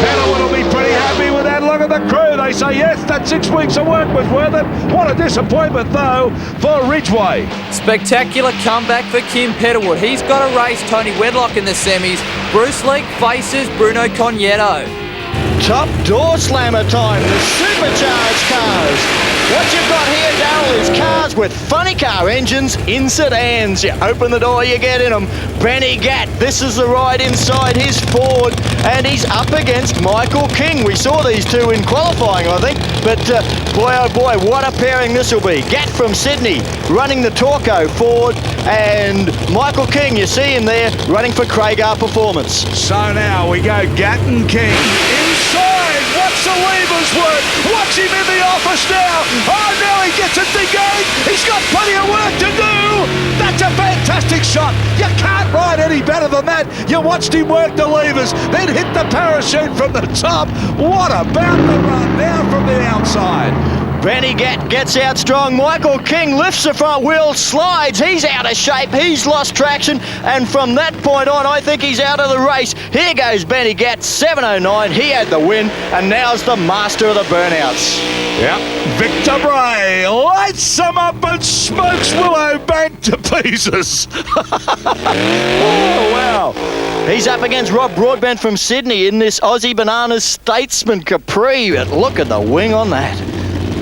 Petterwood will be pretty happy with that. Look at the crew. They say, yes, that 6 weeks of work was worth it. What a disappointment, though, for Ridgeway. Spectacular comeback for Kim Petterwood. He's got to race Tony Wedlock in the semis. Bruce Leake faces Bruno CUGNETTO. Top Doorslammer time, the supercharged cars. What you've got here, Darryl, is cars with funny car engines in sedans. You open the door, you get in them. Benny Gatt, this is the ride inside his Ford, and he's up against Michael King. We saw these two in qualifying, I think, but boy, oh boy, what a pairing this will be. Gatt from Sydney running the Torco Ford, and Michael King, you see him there, running for Craigar Performance. So now we go Gatt and King inside. What's the levers work? Watch him in the office now. Oh, now he gets it again. He's got plenty of work to do. That's a fantastic shot. You can't ride any better than that. You watched him work the levers, then hit the parachute from the top. What about the run now from the outside? Benny Gatt gets out strong. Michael King lifts the front wheel, slides. He's out of shape. He's lost traction. And from that point on, I think he's out of the race. Here goes Benny Gatt, 7.09. He had the win, and now's the master of the burnouts. Yep. Victor Bray lights him up and smokes Willow Bank to pieces. Oh, wow. He's up against Rob Broadbent from Sydney in this Aussie Bananas Statesman Capri. But look at the wing on that.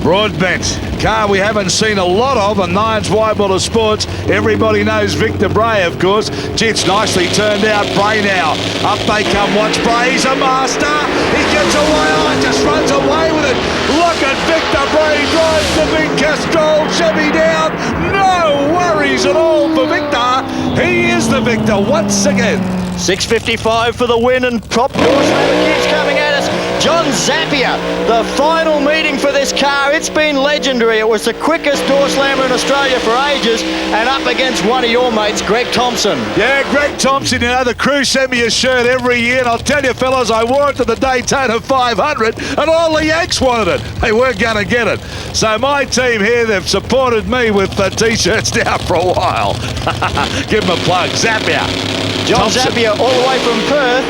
Broadbent, car we haven't seen a lot of on Nines Wide World of Sports. Everybody knows Victor Bray, of course. Gee, it's nicely turned out. Bray now. Up they come. Watch Bray. He's a master. He gets away. Oh, just runs away with it. Look at Victor Bray. Drives the big Castrol Chevy down. No worries at all for Victor. He is the victor once again. 6.55 for the win, and top Doorslammer keeps coming at us. John Zappia, the final meeting for this car. It's been legendary. It was the quickest Doorslammer in Australia for ages, and up against one of your mates, Greg Thompson. Yeah, Greg Thompson, you know, the crew sent me a shirt every year, and I'll tell you, fellas, I wore it to the Daytona 500, and all the Yanks wanted it. They weren't going to get it. So my team here, they've supported me with the T-shirts now for a while. Give them a plug. Zappia. John Thompson. Zappia all the way from Perth,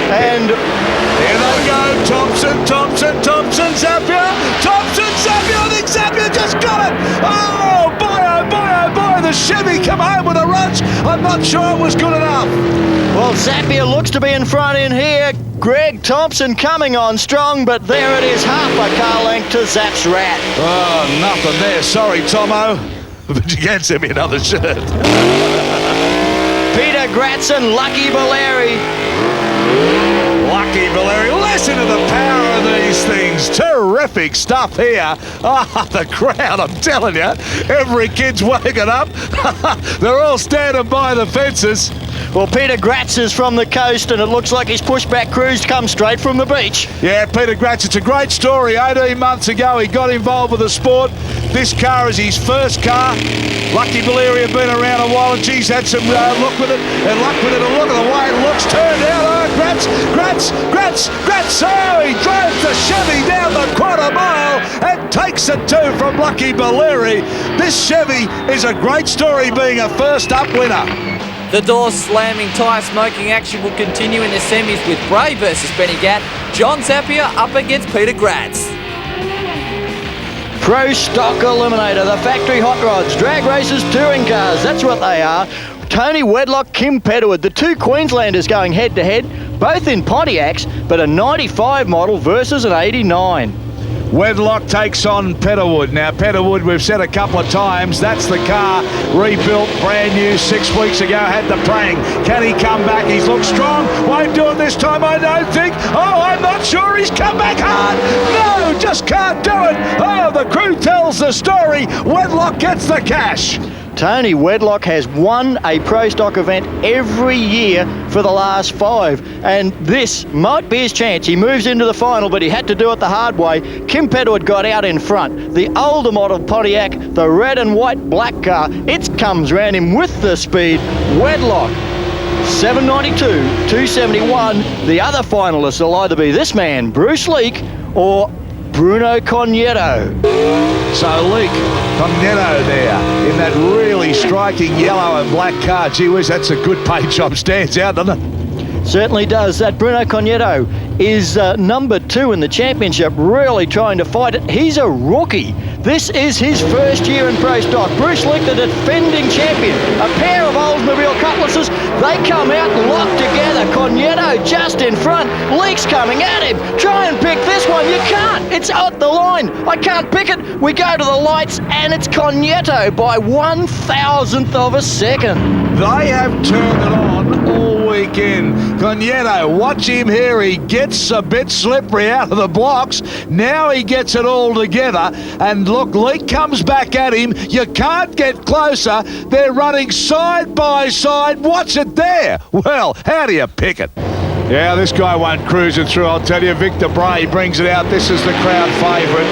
and here they go. Thompson, Zappia. I think Zappia just got it. Oh boy, the Chevy come home with a rush. I'm not sure it was good enough. Well, Zappia looks to be in front in here. Greg Thompson coming on strong, but there it is, half a car length to Zap's Rat. Oh, nothing there. Sorry, Tomo, but you can send me another shirt. Peter Gratz and Lucky Valeri. Lucky Valeri, listen to the power of these things. Terrific. terrific stuff here. Ah, the crowd, I'm telling you, every kid's waking up. They're all standing by the fences. Well, Peter Gratz is from the coast, and it looks like his pushback crews come straight from the beach. Yeah, Peter Gratz, it's a great story. 18 months ago, he got involved with the sport. This car is his first car. Lucky Valeri had been around a while, and she's had some luck with it, and luck with it, and look at the way it looks turned out. Oh, Gratz. Oh, he drives the Chevy down the quarter mile and takes it too from Lucky Valeri. This Chevy is a great story, being a first-up winner. The door slamming, tyre smoking action will continue in the semis with Bray versus Benny Gatt. John Zapier up against Peter Gratz. Pro Stock Eliminator, the factory hot rods, drag races, touring cars, that's what they are. Tony Wedlock, Kim Petterwood, the two Queenslanders going head-to-head, both in Pontiacs, but a 95 model versus an 89. Wedlock takes on Petterwood. Now, Petterwood, we've said a couple of times, that's the car rebuilt, brand new, 6 weeks ago, had the prang. Can he come back? He's looked strong. Won't do it this time, I don't think. Oh, I'm not sure. He's come back hard. No, just can't do it. Oh, the crew tells the story. Wedlock gets the cash. Tony Wedlock has won a Pro Stock event every year for the last 5, and this might be his chance. He moves into the final, but he had to do it the hard way. Kim Petterwood got out in front. The older model Pontiac, the red and white black car, it comes round him with the speed. Wedlock, 792, 271. The other finalists will either be this man, Bruce Leak, or Bruno Cognetto. So Leak, Cognetto there in that really striking yellow and black car. Gee whiz, that's a good paint job. Stands out, doesn't it? Certainly does. That Bruno Cognetto is number 2 in the championship, really trying to fight it. He's a rookie. This is his first year in Pro Stock. Bruce Leak, the defending champion. A pair of Oldsmobile Cutlasses. They come out locked together. Cognetto just in front. Leak's coming at him. Try and pick this one. You can't. It's out the line. I can't pick it. We go to the lights, and it's Cognetto by 1,000th of a second. They have turned it on all weekend. Cognetto, watch him here. He gets a bit slippery out of the blocks. Now he gets it all together. And look, Leak comes back at him. You can't get closer. They're running side by side. What's it there? Well, how do you pick it? Yeah, this guy won't cruise it through, I'll tell you. Victor Bray brings it out. This is the crowd favourite.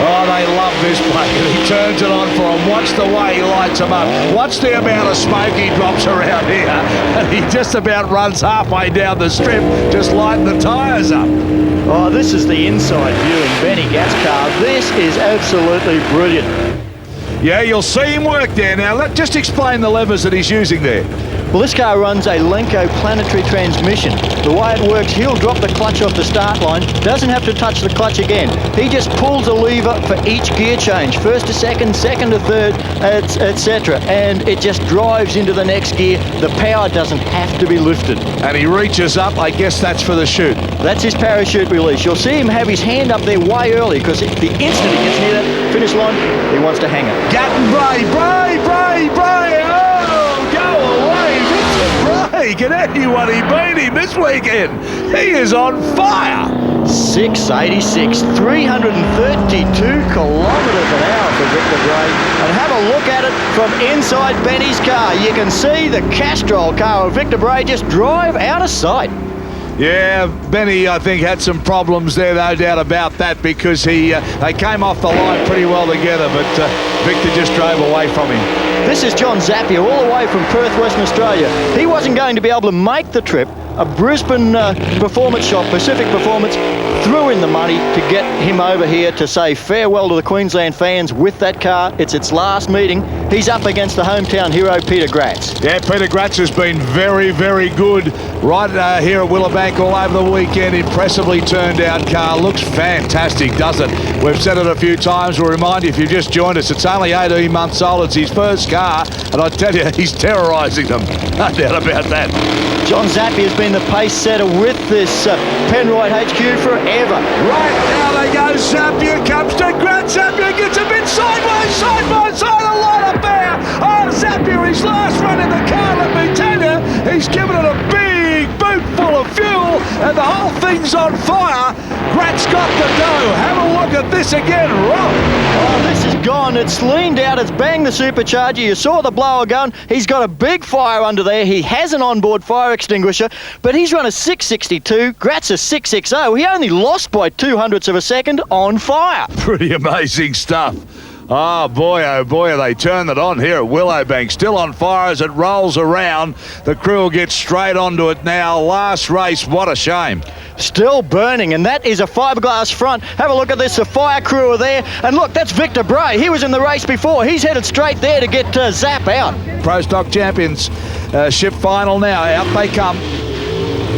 Oh, they love this bloke. He turns it on for him. Watch the way he lights them up. Watch the amount of smoke he drops around here. And he just about runs halfway down the strip, just lighting the tyres up. Oh, this is the inside view in Benny Gatt's car. This is absolutely brilliant. Yeah, you'll see him work there. Now, just explain the levers that he's using there. Well, this car runs a Lenco planetary transmission. The way it works, he'll drop the clutch off the start line, doesn't have to touch the clutch again. He just pulls a lever for each gear change, first to second, second to third, etc. And it just drives into the next gear. The power doesn't have to be lifted. And he reaches up, I guess that's for the chute. That's his parachute release. You'll see him have his hand up there way early, because the instant he gets near that finish line, he wants to hang it. Gatt and Bray! Oh, go away! Bray, can anyone beat him this weekend? He is on fire! 686, 332 kilometres an hour for Victor Bray. And have a look at it from inside Benny's car. You can see the Castrol car of Victor Bray just drive out of sight. Yeah, Benny, I think, had some problems there, no doubt about that, because they came off the line pretty well together, but Victor just drove away from him. This is John Zapier, all the way from Perth, Western Australia. He wasn't going to be able to make the trip. A Brisbane performance shop, Pacific Performance, threw in the money to get him over here to say farewell to the Queensland fans with that car. It's its last meeting. He's up against the hometown hero, Peter Gratz. Yeah, Peter Gratz has been very, very good right here at Willowbank all over the weekend. Impressively turned out car. Looks fantastic, doesn't it? We've said it a few times. We'll remind you, if you've just joined us, it's only 18 months old. It's his first car, and I tell you, he's terrorising them. No doubt about that. John Zapier has been the pace setter with this Penrite HQ forever. Right, now they go. Zapier comes to Gratz. Zapier gets a bit sideways, side by side, a lot of power. Oh, Zapier, his last run in the car, let me tell you, he's given it a big boot full of fuel, and the whole thing's on fire. Gratz got the dough. Have a look at this again, Rob. Oh, this is gone. It's leaned out. It's banged the supercharger. You saw the blower going. He's got a big fire under there. He has an onboard fire extinguisher, but he's run a 662. Gratz a 660. He only lost by 0.02 of a second on fire. Pretty amazing stuff. Oh boy, are they turned it on here at Willowbank. Still on fire as it rolls around. The crew will get straight onto it now. Last race, what a shame. Still burning, and that is a fiberglass front. Have a look at this, the fire crew are there. And look, that's Victor Bray. He was in the race before. He's headed straight there to get Zap out. Pro Stock Champions ship final now. Out they come.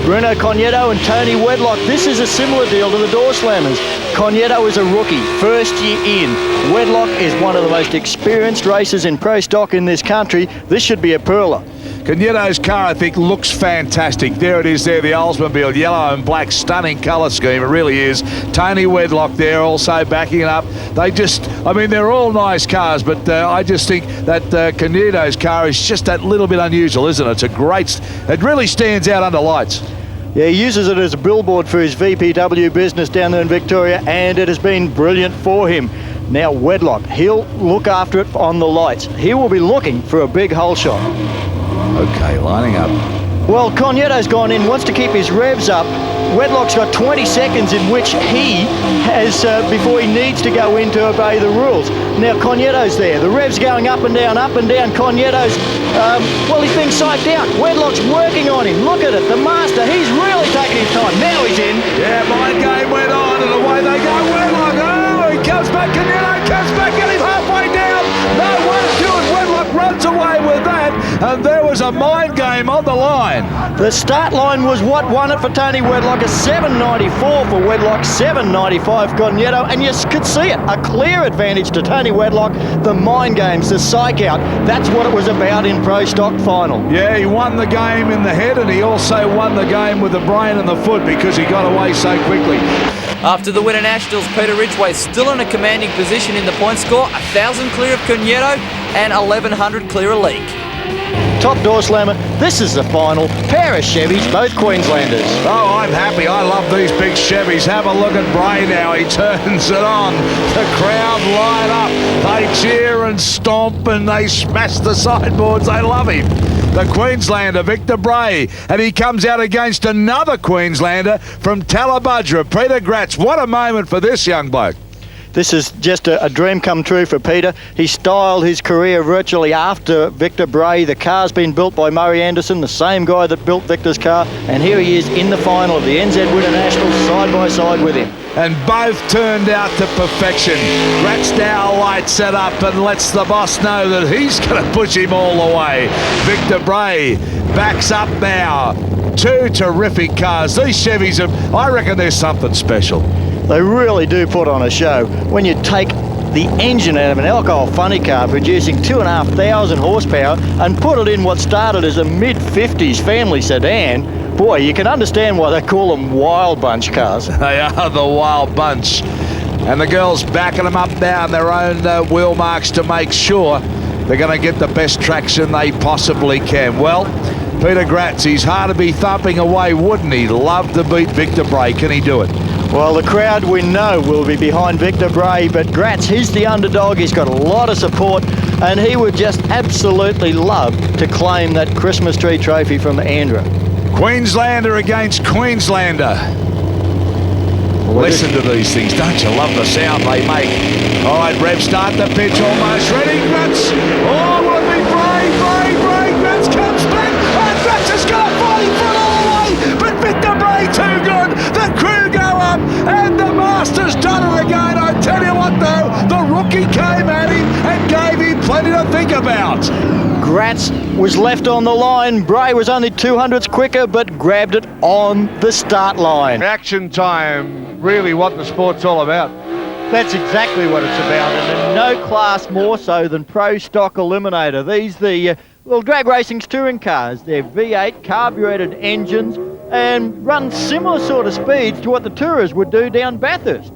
Bruno Cognetto and Tony Wedlock. This is a similar deal to the Doorslammers. Cognetto is a rookie, first year in. Wedlock is one of the most experienced racers in Pro Stock in this country. This should be a pearler. Cognetto's car, I think, looks fantastic. There it is there, the Oldsmobile, yellow and black, stunning colour scheme. It really is. Tony Wedlock there also backing it up. They just, I mean, they're all nice cars, but I just think that Cognetto's car is just that little bit unusual, isn't it? It's a great, it really stands out under lights. Yeah, he uses it as a billboard for his VPW business down there in Victoria, and it has been brilliant for him. Now Wedlock, he'll look after it on the lights. He will be looking for a big hole shot. Okay, lining up. Well, Cognetto's gone in, wants to keep his revs up. Wedlock's got 20 seconds in which he has, before he needs to go in to obey the rules. Now Cognetto's there, the revs going up and down, Cognetto's, well, he's being psyched out. Wedlock's working on him, look at it, the master, he's really taking his time. Now he's in. Yeah, mind game went on and away they go. Wedlock, oh, he comes back, Cognetto comes back, get him halfway down. No, 1-2, and Wedlock runs away with that. And there was a mind game on the line. The start line was what won it for Tony Wedlock, a 7.94 for Wedlock, 7.95 Cognetto, and you could see it, a clear advantage to Tony Wedlock. The mind games, the psych out, that's what it was about in Pro Stock final. Yeah, he won the game in the head and he also won the game with the brain and the foot because he got away so quickly. After the win at Nationals, Peter Ridgeway still in a commanding position in the point score, 1,000 clear of Cognetto and 1,100 clear of Leake. Top Doorslammer, this is the final. Pair of Chevys, both Queenslanders. Oh, I'm happy. I love these big Chevys. Have a look at Bray now. He turns it on. The crowd line up. They cheer and stomp and they smash the sideboards. They love him. The Queenslander, Victor Bray, and he comes out against another Queenslander from Tallabudgera, Peter Gratz. What a moment for this young bloke. This is just a dream come true for Peter. He styled his career virtually after Victor Bray. The car's been built by Murray Anderson, the same guy that built Victor's car, and here he is in the final of the NZ Winter Nationals, side by side with him. And both turned out to perfection. Gratz now lights it up and lets the boss know that he's going to push him all the way. Victor Bray backs up now. Two terrific cars. These Chevys, I reckon there's something special. They really do put on a show. When you take the engine out of an alcohol funny car producing 2,500 horsepower and put it in what started as a mid-50s family sedan, boy, you can understand why they call them Wild Bunch cars. They are the Wild Bunch. And the girls backing them up now in their own wheel marks to make sure they're going to get the best traction they possibly can. Well, Peter Gratz, he's hard to be thumping away, wouldn't he? Love to beat Victor Bray. Can he do it? Well, the crowd we know will be behind Victor Bray, but Gratz, he's the underdog. He's got a lot of support, and he would just absolutely love to claim that Christmas tree trophy from ANDRA. Queenslander against Queenslander. Listen to these things. Don't you love the sound they make? All right, Rev, start the pitch almost ready. Gratz. Oh, will it be Bray? Gratz comes back. And Gratz has got a 40-foot all the way. But Victor Bray too good. The crew go up and the master's done it again. I tell you what though, the rookie came at him and gave him plenty to think about. Gratz was left on the line. Bray was only 200ths quicker, but grabbed it on the start line. Action time, really what the sport's all about. That's exactly what it's about, and in no class more so than Pro Stock Eliminator. These the drag racing's touring cars. They're V8 carburetted engines and run similar sort of speeds to what the tourers would do down Bathurst.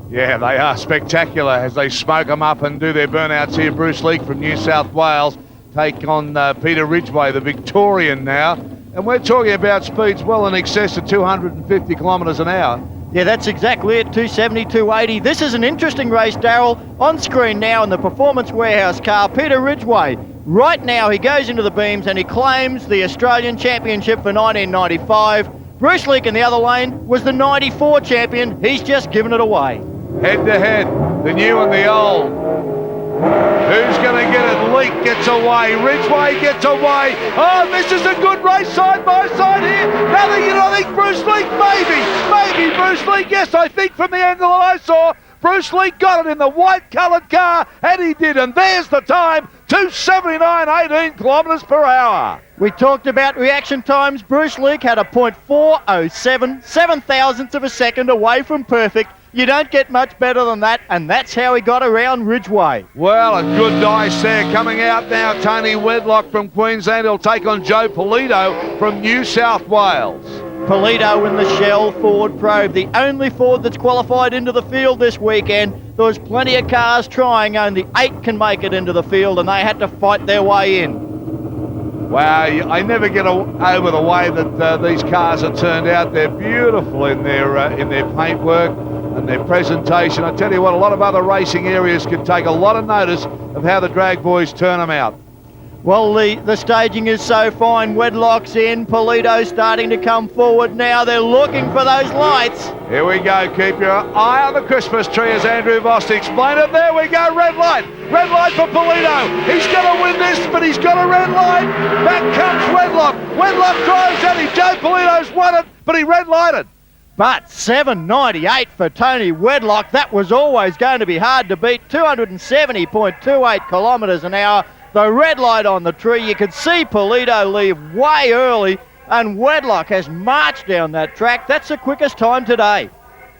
Yeah, they are spectacular as they smoke them up and do their burnouts here. Bruce Leake from New South Wales take on Peter Ridgeway, the Victorian now. And we're talking about speeds well in excess of 250 kilometres an hour. Yeah, that's exactly it, 270, 280. This is an interesting race, Darryl. On screen now in the Performance Warehouse car, Peter Ridgeway. Right now he goes into the beams and he claims the Australian Championship for 1995. Bruce Leak in the other lane was the 94 champion. He's just given it away. Head to head, the new and the old. Who's going to get it? Leak gets away. Ridgeway gets away. Oh, this is a good race side by side here. I think Bruce Leak, maybe Bruce Leak. Yes, I think from the angle that I saw, Bruce Leak got it in the white-coloured car, and he did. And there's the time, 2:79, 18 kilometres per hour. We talked about reaction times. Bruce Leak had a .407, 7,000ths of a second away from perfect. You don't get much better than that, and that's how he got around Ridgeway. Well, a good dice there. Coming out now, Tony Wedlock from Queensland. He'll take on Joe Polito from New South Wales. Polito in the Shell Ford Probe, the only Ford that's qualified into the field this weekend. There was plenty of cars trying, only 8 can make it into the field, and they had to fight their way in. Wow, I never get over the way that these cars are turned out. They're beautiful in their paintwork and their presentation. I tell you what, a lot of other racing areas could take a lot of notice of how the drag boys turn them out. Well, the staging is so fine. Wedlock's in. Polito's starting to come forward now. They're looking for those lights. Here we go. Keep your eye on the Christmas tree as Andrew Voss explained it. There we go. Red light. Red light for Polito. He's going to win this, but he's got a red light. Back comes Wedlock. Wedlock drives at him. Joe Polito's won it, but he red lighted. But 7.98 for Tony Wedlock. That was always going to be hard to beat. 270.28 kilometres an hour. The red light on the tree. You could see Polito leave way early, and Wedlock has marched down that track. That's the quickest time today.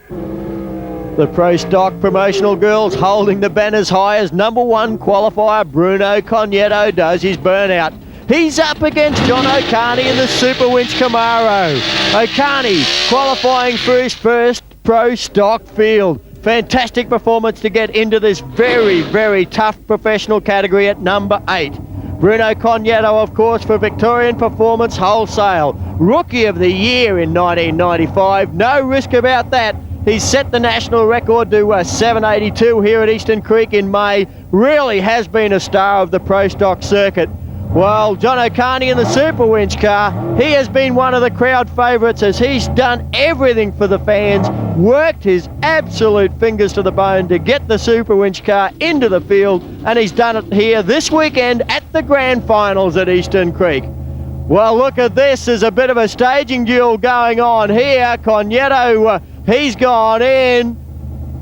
The Pro Stock promotional girls holding the banners high as #1 qualifier Bruno Cognetto does his burnout. He's up against John O'Carney in the Super Winch Camaro. O'Carney qualifying for his first Pro Stock field. Fantastic performance to get into this very, very tough professional category at #8. Bruno Cognetto, of course, for Victorian Performance Wholesale. Rookie of the Year in 1995. No risk about that. He's set the national record to 7.82 here at Eastern Creek in May. Really has been a star of the Pro Stock circuit. Well, John O'Carney in the Super Winch car, he has been one of the crowd favourites as he's done everything for the fans, worked his absolute fingers to the bone to get the Super Winch car into the field, and he's done it here this weekend at the Grand Finals at Eastern Creek. Well, look at this. There's a bit of a staging duel going on here. Cognetto, he's gone in.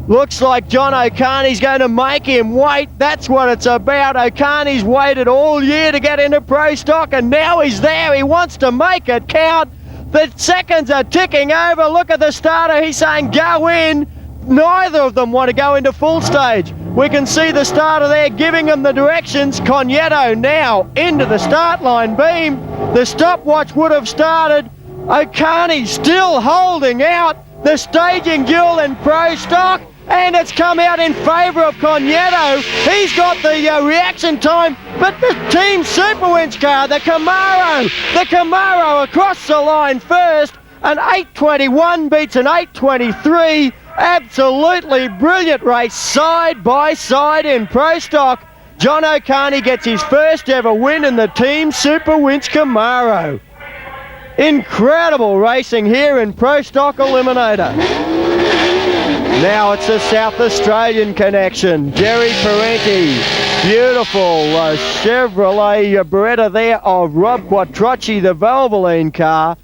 Looks like John O'Carney's going to make him wait. That's what it's about. O'Carney's waited all year to get into Pro Stock, and now he's there. He wants to make it count. The seconds are ticking over. Look at the starter. He's saying go in. Neither of them want to go into full stage. We can see the starter there giving them the directions. Cognetto now into the start line beam. The stopwatch would have started. O'Carney still holding out. The staging duel in Pro Stock. And it's come out in favour of Cognetto. He's got the reaction time, but the Team Super Winch car, the Camaro across the line first. An 8.21 beats an 8.23. Absolutely brilliant race side by side in Pro Stock. John O'Carney gets his first ever win in the Team Super Winch Camaro. Incredible racing here in Pro Stock Eliminator. Now it's a South Australian connection. Jerry Parenti, beautiful Chevrolet Beretta there of Rob Quattrocchi, the Valvoline car.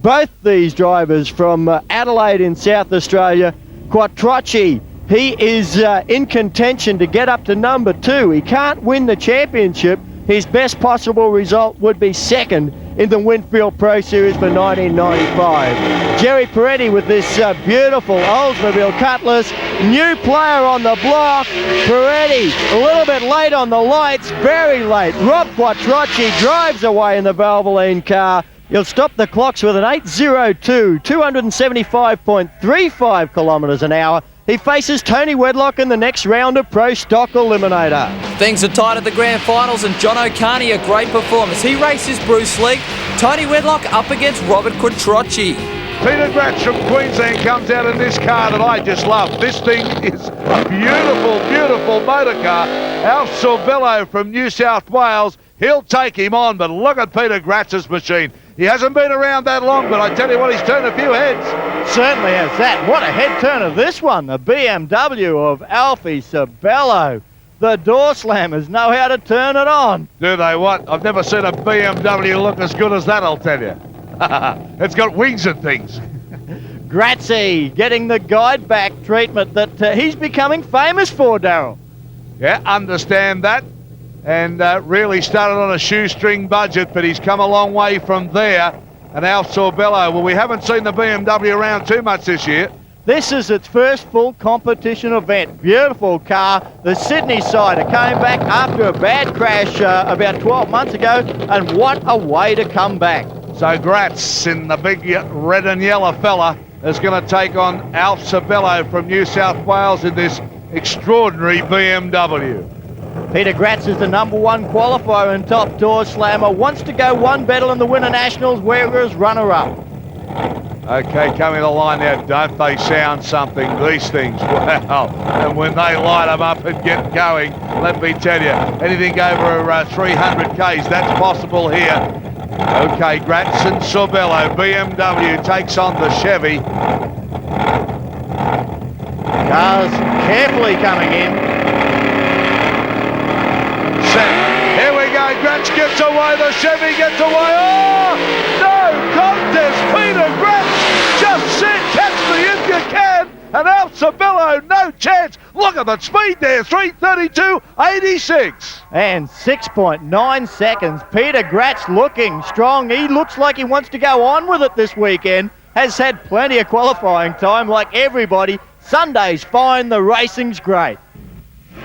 Both these drivers from Adelaide in South Australia. Quattrocchi, he is in contention to get up to #2. He can't win the championship. His best possible result would be second in the Winfield Pro Series for 1995. Jerry Parenti with this beautiful Oldsmobile Cutlass. New player on the block. Parenti a little bit late on the lights, very late. Rob Quattrocchi drives away in the Valvoline car. He'll stop the clocks with an 8.02, 275.35 kilometres an hour. He faces Tony Wedlock in the next round of Pro Stock Eliminator. Things are tight at the Grand Finals, and John O'Carney, a great performance. He races Bruce Leak. Tony Wedlock up against Robert Quattrocchi. Peter Gratz from Queensland comes out in this car that I just love. This thing is a beautiful, beautiful motor car. Alf Sorvello from New South Wales, he'll take him on, but look at Peter Gratz's machine. He hasn't been around that long, but I tell you what, he's turned a few heads. Certainly has that. What a head turn of this one, the BMW of Alfie Sorvello. The Doorslammers know how to turn it on. Do they what? I've never seen a BMW look as good as that, I'll tell you. It's got wings and things. Gratzy getting the guide back treatment that he's becoming famous for, Darryl. Yeah, understand that. And really started on a shoestring budget, but he's come a long way from there. And Alf Sorvello, well, we haven't seen the BMW around too much this year. This is its first full competition event. Beautiful car. The Sydney sider came back after a bad crash about 12 months ago, and what a way to come back. So Gratz in the big red and yellow fella is going to take on Alf Sorvello from New South Wales in this extraordinary BMW. Peter Gratz is the #1 qualifier in Top Doorslammer. Wants to go one better in the Winter Nationals, whereas runner-up. Okay, coming to the line now, don't they sound something, these things? Wow. And when they light them up and get going, let me tell you, anything over 300 Ks, that's possible here. Okay, Gratz and Sorvello, BMW takes on the Chevy. Cars carefully coming in. Here we go, Gratz gets away, the Chevy gets away. Oh, no contest, Peter Gratz just said catch me if you can, and Alf Sorvello, no chance. Look at the speed there, 3:32.86. And 6.9 seconds, Peter Gratz looking strong. He looks like he wants to go on with it this weekend. Has had plenty of qualifying time like everybody. Sunday's fine, the racing's great.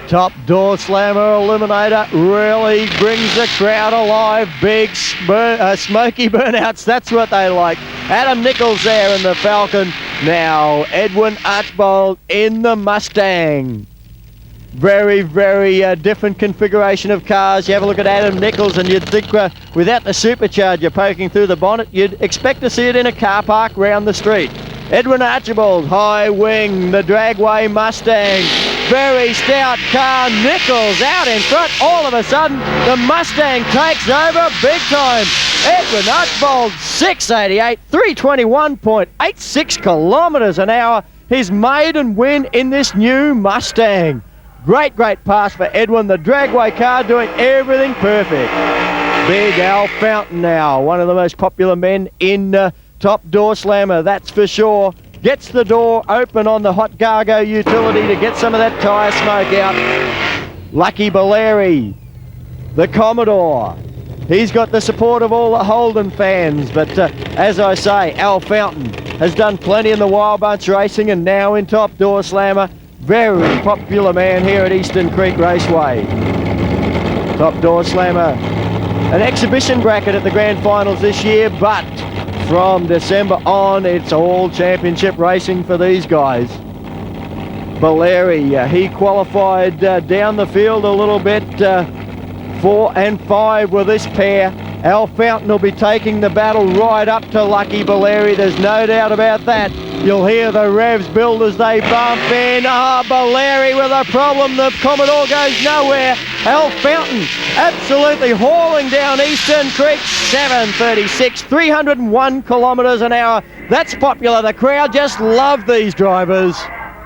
Top Doorslammer Eliminator really brings the crowd alive. Big smoky burnouts, that's what they like. Adam Nichols there in the Falcon. Now Edwin Archbold in the Mustang. Very, very different configuration of cars. You have a look at Adam Nichols and you'd think without the supercharger poking through the bonnet, you'd expect to see it in a car park round the street. Edwin Archibald, high wing, the Dragway Mustang. Very stout car, Nichols out in front. All of a sudden, the Mustang takes over big time. Edwin Archibald, 688, 321.86 kilometres an hour. His maiden win in this new Mustang. Great, great pass for Edwin. The Dragway car doing everything perfect. Big Al Fountain now, one of the most popular men in Top Doorslammer, that's for sure. Gets the door open on the hot Gargo utility to get some of that tyre smoke out. Lucky Baleri, the Commodore. He's got the support of all the Holden fans, but as I say, Al Fountain has done plenty in the Wild Bunch Racing and now in Top Doorslammer. Very popular man here at Eastern Creek Raceway. Top Doorslammer, an exhibition bracket at the Grand Finals this year, but from December on, it's all championship racing for these guys. Baleri, he qualified down the field a little bit, 4 and 5 with this pair. Al Fountain will be taking the battle right up to Lucky Baleri, there's no doubt about that. You'll hear the revs build as they bump in. Baleri with a problem, the Commodore goes nowhere. Al Fountain absolutely hauling down Eastern Creek, 7:36, 301 kilometres an hour. That's popular, the crowd just love these drivers.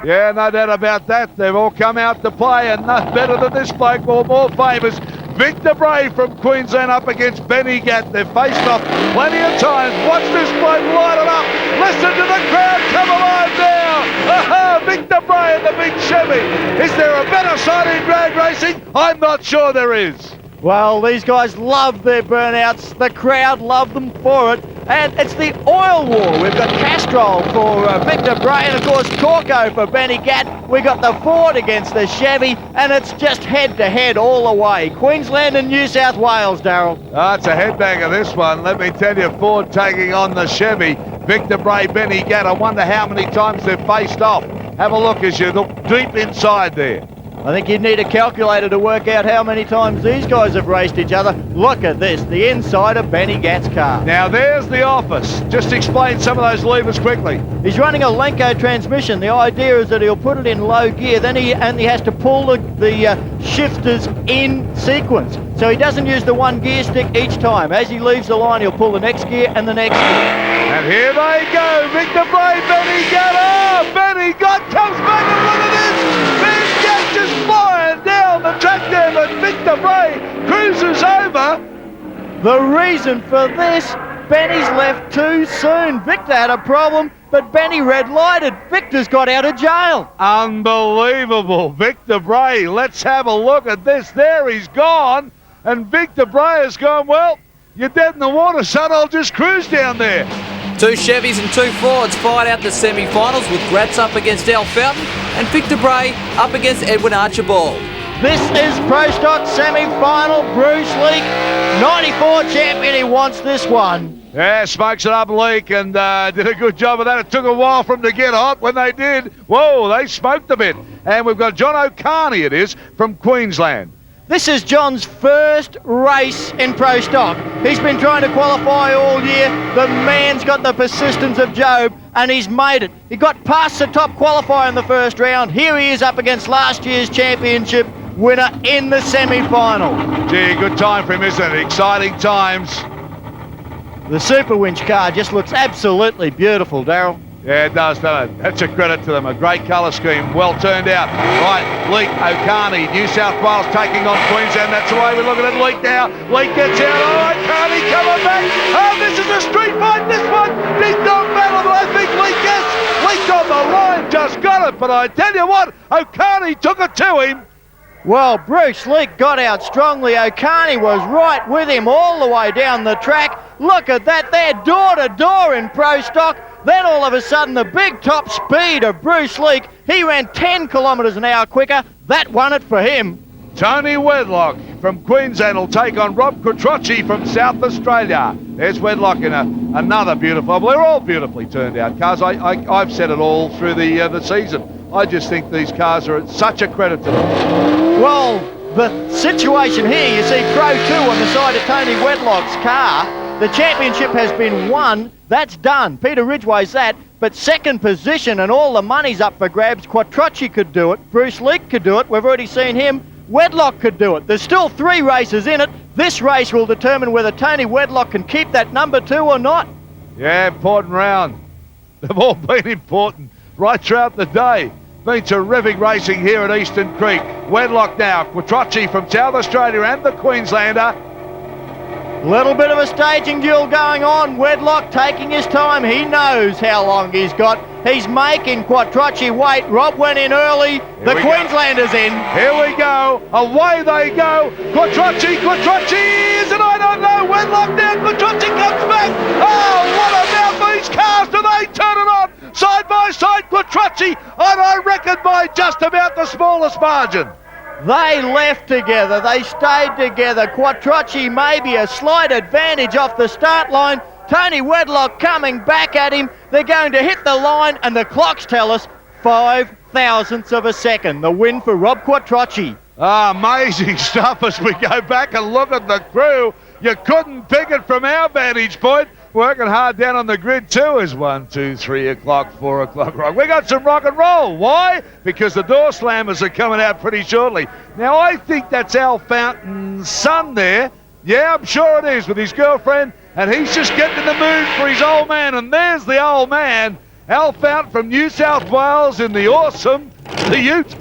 Yeah, no doubt about that. They've all come out to play, and none better than this bloke, or more famous. Victor Bray from Queensland up against Benny Gatt. They've faced off plenty of times. Watch this bloke light it up. Listen to the crowd come alive now. Aha, Victor Bray in the big Chevy. Is there a better sight in drag racing? I'm not sure there is. Well, these guys love their burnouts. The crowd love them for it. And it's the oil war. We've got Castrol for Victor Bray and, of course, Corco for Benny Gatt. We've got the Ford against the Chevy, and it's just head-to-head all the way. Queensland and New South Wales, Darryl. Oh, it's a headbanger, this one. Let me tell you, Ford taking on the Chevy. Victor Bray, Benny Gatt. I wonder how many times they've faced off. Have a look as you look deep inside there. I think you'd need a calculator to work out how many times these guys have raced each other. Look at this, the inside of Benny Gatt's car. Now there's the office. Just explain some of those levers quickly. He's running a Lenko transmission. The idea is that he'll put it in low gear, then he only has to pull the shifters in sequence. So he doesn't use the one gear stick each time. As he leaves the line, he'll pull the next gear and the next gear. And here they go. Victor Bray, Benny Gatt. Oh, Benny Gatt comes back and look at this. Benny Gatt just flying down the track there, but Victor Bray cruises over. The reason for this, Benny's left too soon. Victor had a problem, but Benny red-lighted. Victor's got out of jail. Unbelievable. Victor Bray, let's have a look at this. There he's gone. And Victor Bray has gone, well, you're dead in the water, son. I'll just cruise down there. 2 Chevys and 2 Fords fight out the semi-finals with Gratz up against Al Fountain and Victor Bray up against Edwin Archibald. This is Pro Stock semi-final. Bruce Leak, 94 champion. He wants this one. Yeah, smokes it up, Leak, and did a good job of that. It took a while for them to get hot. When they did, whoa, they smoked a bit. And we've got John O'Carney, it is, from Queensland. This is John's first race in Pro Stock. He's been trying to qualify all year. The man's got the persistence of Job, and he's made it. He got past the top qualifier in the first round. Here he is up against last year's championship winner in the semi-final. Gee, good time for him, isn't it? Exciting times. The Super Winch car just looks absolutely beautiful, Darryl. Yeah, it does, doesn't it? That's a credit to them. A great colour scheme, well turned out. Right, Leak, O'Carney, New South Wales taking on Queensland. That's the way we're looking at Leak now. Leak gets out. Oh, O'Carney coming back. Oh, this is a street fight. This one did not battle, but I think Leak gets. Leak on the line, just got it. But I tell you what, O'Carney took it to him. Well, Bruce Leak got out strongly. O'Carney was right with him all the way down the track. Look at that, they're door to door in Pro Stock. Then all of a sudden, the big top speed of Bruce Leak, he ran 10 kilometres an hour quicker. That won it for him. Tony Wedlock from Queensland will take on Rob Quattrocchi from South Australia. There's Wedlock in another beautiful, well, they're all beautifully turned out cars. I've said it all through the season. I just think these cars are such a credit to them. Well, the situation here, you see Pro 2 on the side of Tony Wedlock's car. The championship has been won. That's done. Peter Ridgeway's that. But second position and all the money's up for grabs. Quattrocchi could do it. Bruce Leak could do it. We've already seen him. Wedlock could do it. There's still 3 races in it. This race will determine whether Tony Wedlock can keep that number 2 or not. Yeah, important round. They've all been important right throughout the day. Been terrific racing here at Eastern Creek. Wedlock now, Quattrocchi from South Australia and the Queenslander. Little bit of a staging duel going on. Wedlock taking his time. He knows how long he's got. He's making Quattrocchi wait. Rob went in early. The Queenslander's in. Here we go. Away they go. Quattrocchi is it? I don't know. Wedlock down. Quattrocchi comes back. Oh, what about these cars? Do they turn it on? Side by side, Quattrocchi, and I reckon by just about the smallest margin. They left together, they stayed together. Quattrocchi maybe a slight advantage off the start line. Tony Wedlock coming back at him. They're going to hit the line, and the clocks tell us 5 thousandths of a second. The win for Rob Quattrocchi. Amazing stuff as we go back and look at the crew. You couldn't pick it from our vantage point. Working hard down on the grid too is 1, 2, 3 o'clock, 4 o'clock rock. We got some rock and roll. Why? Because the Doorslammers are coming out pretty shortly. Now I think that's Al Fountain's son there. Yeah, I'm sure it is, with his girlfriend, and he's just getting in the mood for his old man. And there's the old man, Al Fountain from New South Wales in the awesome Ute.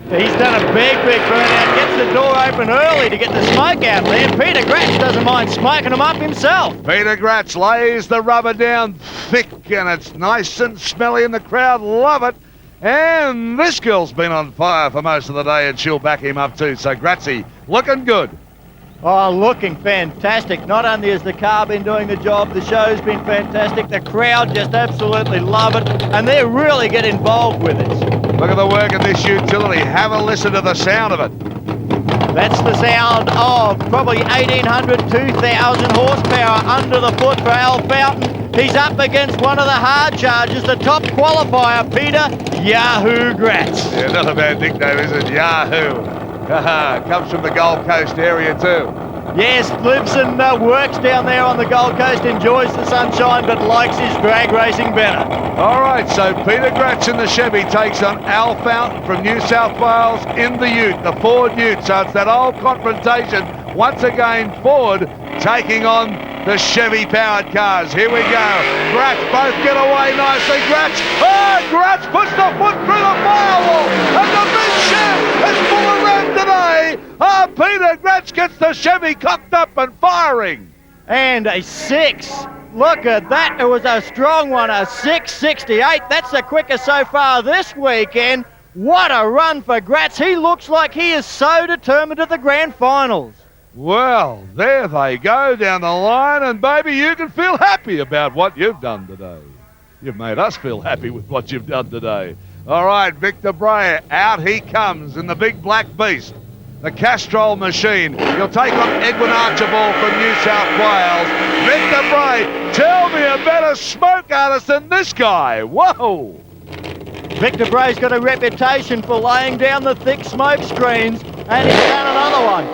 He's done a big burnout, gets the door open early to get the smoke out there. Peter Gratz doesn't mind smoking them up himself. Peter Gratz lays the rubber down thick, and it's nice and smelly, and the crowd love it. And this girl's been on fire for most of the day, and she'll back him up too. So Gratzy, looking good. Oh, looking fantastic. Not only has the car been doing the job, the show's been fantastic. The crowd just absolutely love it, and they really get involved with it. Look at the work of this utility. Have a listen to the sound of it. That's the sound of probably 1,800, 2,000 horsepower under the foot for Al Fountain. He's up against one of the hard chargers, the top qualifier, Peter Yahoo Gratz. Yeah, not a bad nickname, is it? Yahoo. Comes from the Gold Coast area too. Yes, lives and works down there on the Gold Coast, enjoys the sunshine, but likes his drag racing better. All right, so Peter Gratz in the Chevy takes on Al Fountain from New South Wales in the Ute, the Ford Ute. So it's that old confrontation. Once again, Ford taking on the Chevy powered cars. Here we go. Gratz both get away nicely. Gratz puts the foot through the firewall. And the big Chev is full around today. Peter Gratz gets the Chevy cocked up and firing. And a 6. Look at that. It was a strong one, a 6.68. That's the quickest so far this weekend. What a run for Gratz. He looks like he is so determined at the grand finals. Well, there they go down the line, and baby, you can feel happy about what you've done today. You've made us feel happy with what you've done today. All right, Victor Bray, out he comes in the big black beast, the Castrol machine. He'll take on Edwin Archibald from New South Wales. Victor Bray, tell me about a smoke artist than this guy. Whoa! Victor Bray's got a reputation for laying down the thick smoke screens, and he's done another one.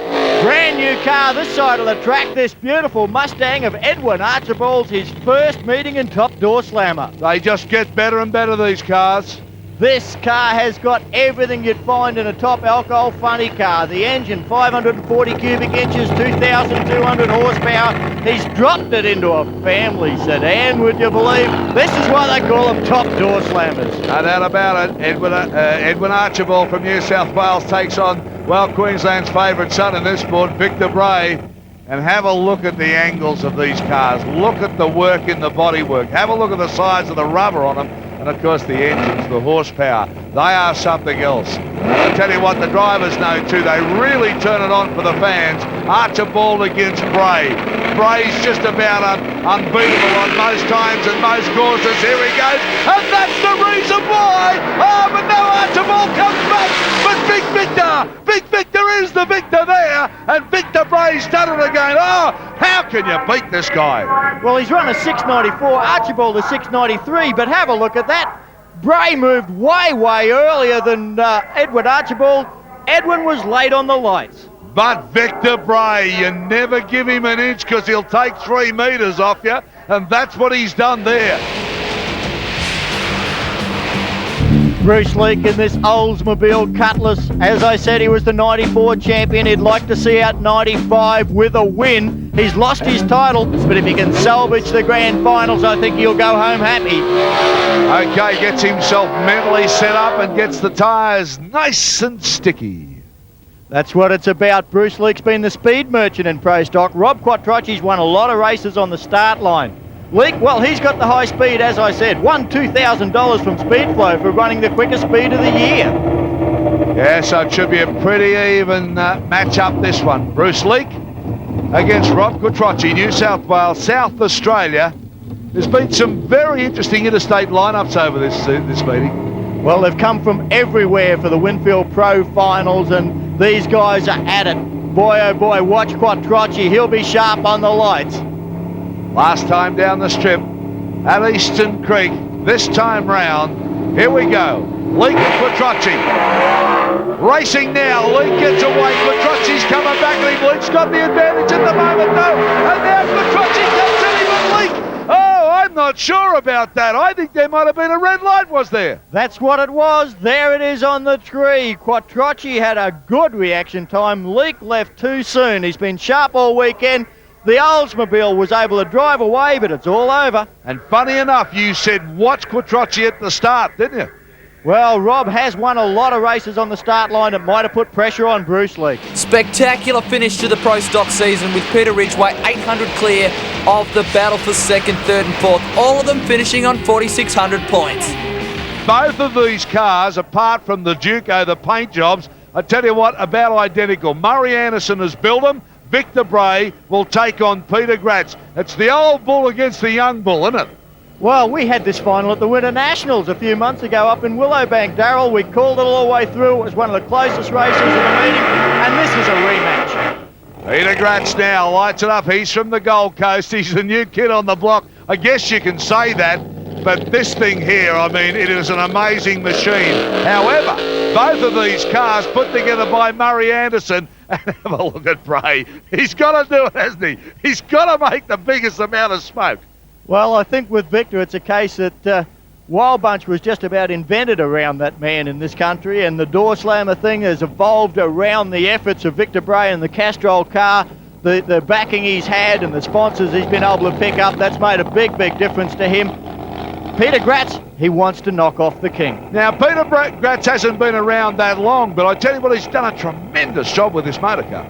Brand new car this side of the track, this beautiful Mustang of Edwin Archibald's, his first meeting in top Doorslammer. They just get better and better, these cars. This car has got everything you'd find in a top alcohol funny car. The engine, 540 cubic inches, 2,200 horsepower. He's dropped it into a family sedan, would you believe? This is why they call them top Doorslammers. No doubt about it. Edwin Archibald from New South Wales takes on, well, Queensland's favourite son in this sport, Victor Bray. And have a look at the angles of these cars. Look at the work in the bodywork. Have a look at the size of the rubber on them. And of course the engines, the horsepower, they are something else. I'll tell you what, the drivers know too, they really turn it on for the fans. Archibald against Bray. Bray's just about unbeatable on most times and most courses. Here he goes, and that's the reason why. But now Archibald comes back, but Big Victor is the victor there, and Victor Bray's done it again. How can you beat this guy? Well, he's run a 6.94, Archibald a 6.93, but have a look at that. Bray moved way earlier than Edwin Archibald. Edwin was late on the lights. But Victor Bray, you never give him an inch because he'll take 3 metres off you, and that's what he's done there. Bruce Leake in this Oldsmobile Cutlass. As I said, he was the 94 champion. He'd like to see out 95 with a win. He's lost his title, but if he can salvage the grand finals, I think he'll go home happy. Okay, gets himself mentally set up and gets the tyres nice and sticky. That's what it's about. Bruce Leake's been the speed merchant in Pro Stock. Rob Quattrocchi's won a lot of races on the start line. Leake, well, he's got the high speed, as I said. Won $2,000 from Speedflow for running the quickest speed of the year. Yeah, so it should be a pretty even match-up, this one. Bruce Leake against Rob Quattrocchi, New South Wales, South Australia. There's been some very interesting interstate lineups over this meeting. Well, they've come from everywhere for the Winfield Pro Finals, and these guys are at it. Boy, oh boy, watch Quattrocchi. He'll be sharp on the lights. Last time down the strip at Eastern Creek, this time round, here we go. Leake and Quattrocchi. Racing now, Leake gets away, Quattrocchi's coming back, Leake's got the advantage at the moment though, and now Quattrocchi comes in with Leake. Oh, I'm not sure about that. I think there might have been a red light, was there? That's what it was. There it is on the tree. Quattrocchi had a good reaction time. Leake left too soon. He's been sharp all weekend. The Oldsmobile was able to drive away, but it's all over. And funny enough, you said watch Quattrocchi at the start, didn't you? Well, Rob has won a lot of races on the start line that might have put pressure on Bruce Leake. Spectacular finish to the Pro Stock season with Peter Ridgeway 800 clear of the battle for second, third and fourth. All of them finishing on 4,600 points. Both of these cars, apart from the Duco, the paint jobs, I tell you what, about identical. Murray Anderson has built them. Victor Bray will take on Peter Gratz. It's the old bull against the young bull, isn't it? Well, we had this final at the Winter Nationals a few months ago up in Willowbank, Darrell. We called it all the way through. It was one of the closest races of the meeting, and this is a rematch. Peter Gratz now lights it up. He's from the Gold Coast. He's the new kid on the block. I guess you can say that, but this thing here, I mean, it is an amazing machine. However, both of these cars put together by Murray Anderson, and have a look at Bray. He's got to do it, hasn't he? He's got to make the biggest amount of smoke. Well, I think with Victor, it's a case that Wild Bunch was just about invented around that man in this country, and the Doorslammer thing has evolved around the efforts of Victor Bray and the Castrol car, the backing he's had and the sponsors he's been able to pick up. That's made a big, big difference to him. Peter Gratz, he wants to knock off the king. Now, Peter Gratz hasn't been around that long, but I tell you what, he's done a tremendous job with this motor car.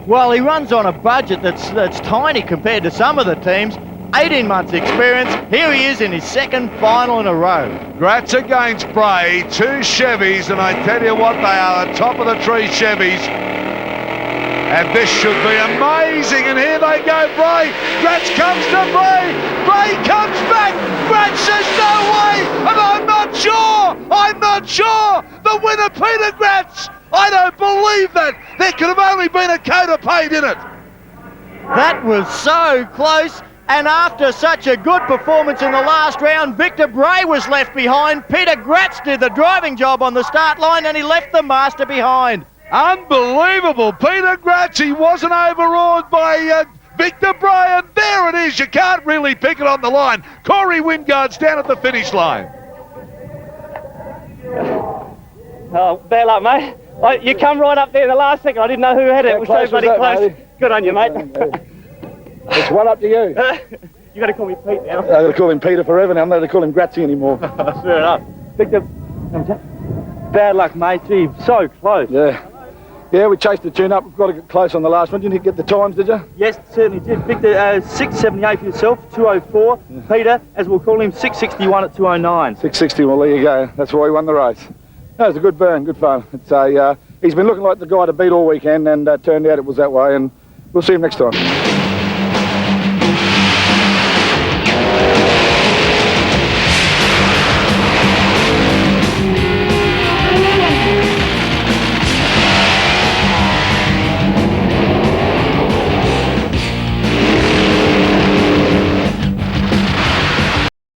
Well, he runs on a budget that's tiny compared to some of the teams. 18 months experience. Here he is in his second final in a row. Gratz against Bray, 2 Chevys, and I tell you what, they are the top of the tree Chevys. And this should be amazing, and here they go, Bray. Gratz comes to Bray. Bray comes back. Gratz says no way, and I'm not sure. The winner, Peter Gratz. I don't believe that. There could have only been a coat of paint in it. That was so close. And after such a good performance in the last round, Victor Bray was left behind. Peter Gratz did the driving job on the start line, and he left the master behind. Unbelievable. Peter Gratz, he wasn't overawed by Victor Bray, and there it is. You can't really pick it on the line. Corey Wingard's down at the finish line. Oh, bad luck, mate. You come right up there in the last second. I didn't know who had it. It was so bloody close. Mate. Good on you, mate. It's one up to you. You got to call me Pete now. I've got to call him Peter forever now. I'm not going to call him Gratzy anymore. Fair enough. Victor, bad luck, mate. Gee, so close. Yeah, we chased the tune up. We've got to get close on the last one. Didn't you get the times, did you? Yes, certainly did. Victor, 6:78 for yourself, 2:04. Yeah. Peter, as we'll call him, 6:61 at 2:09. 6:60, well, there you go. That's why he won the race. That was a good burn, good fun. It's he's been looking like the guy to beat all weekend, and turned out it was that way, and we'll see him next time.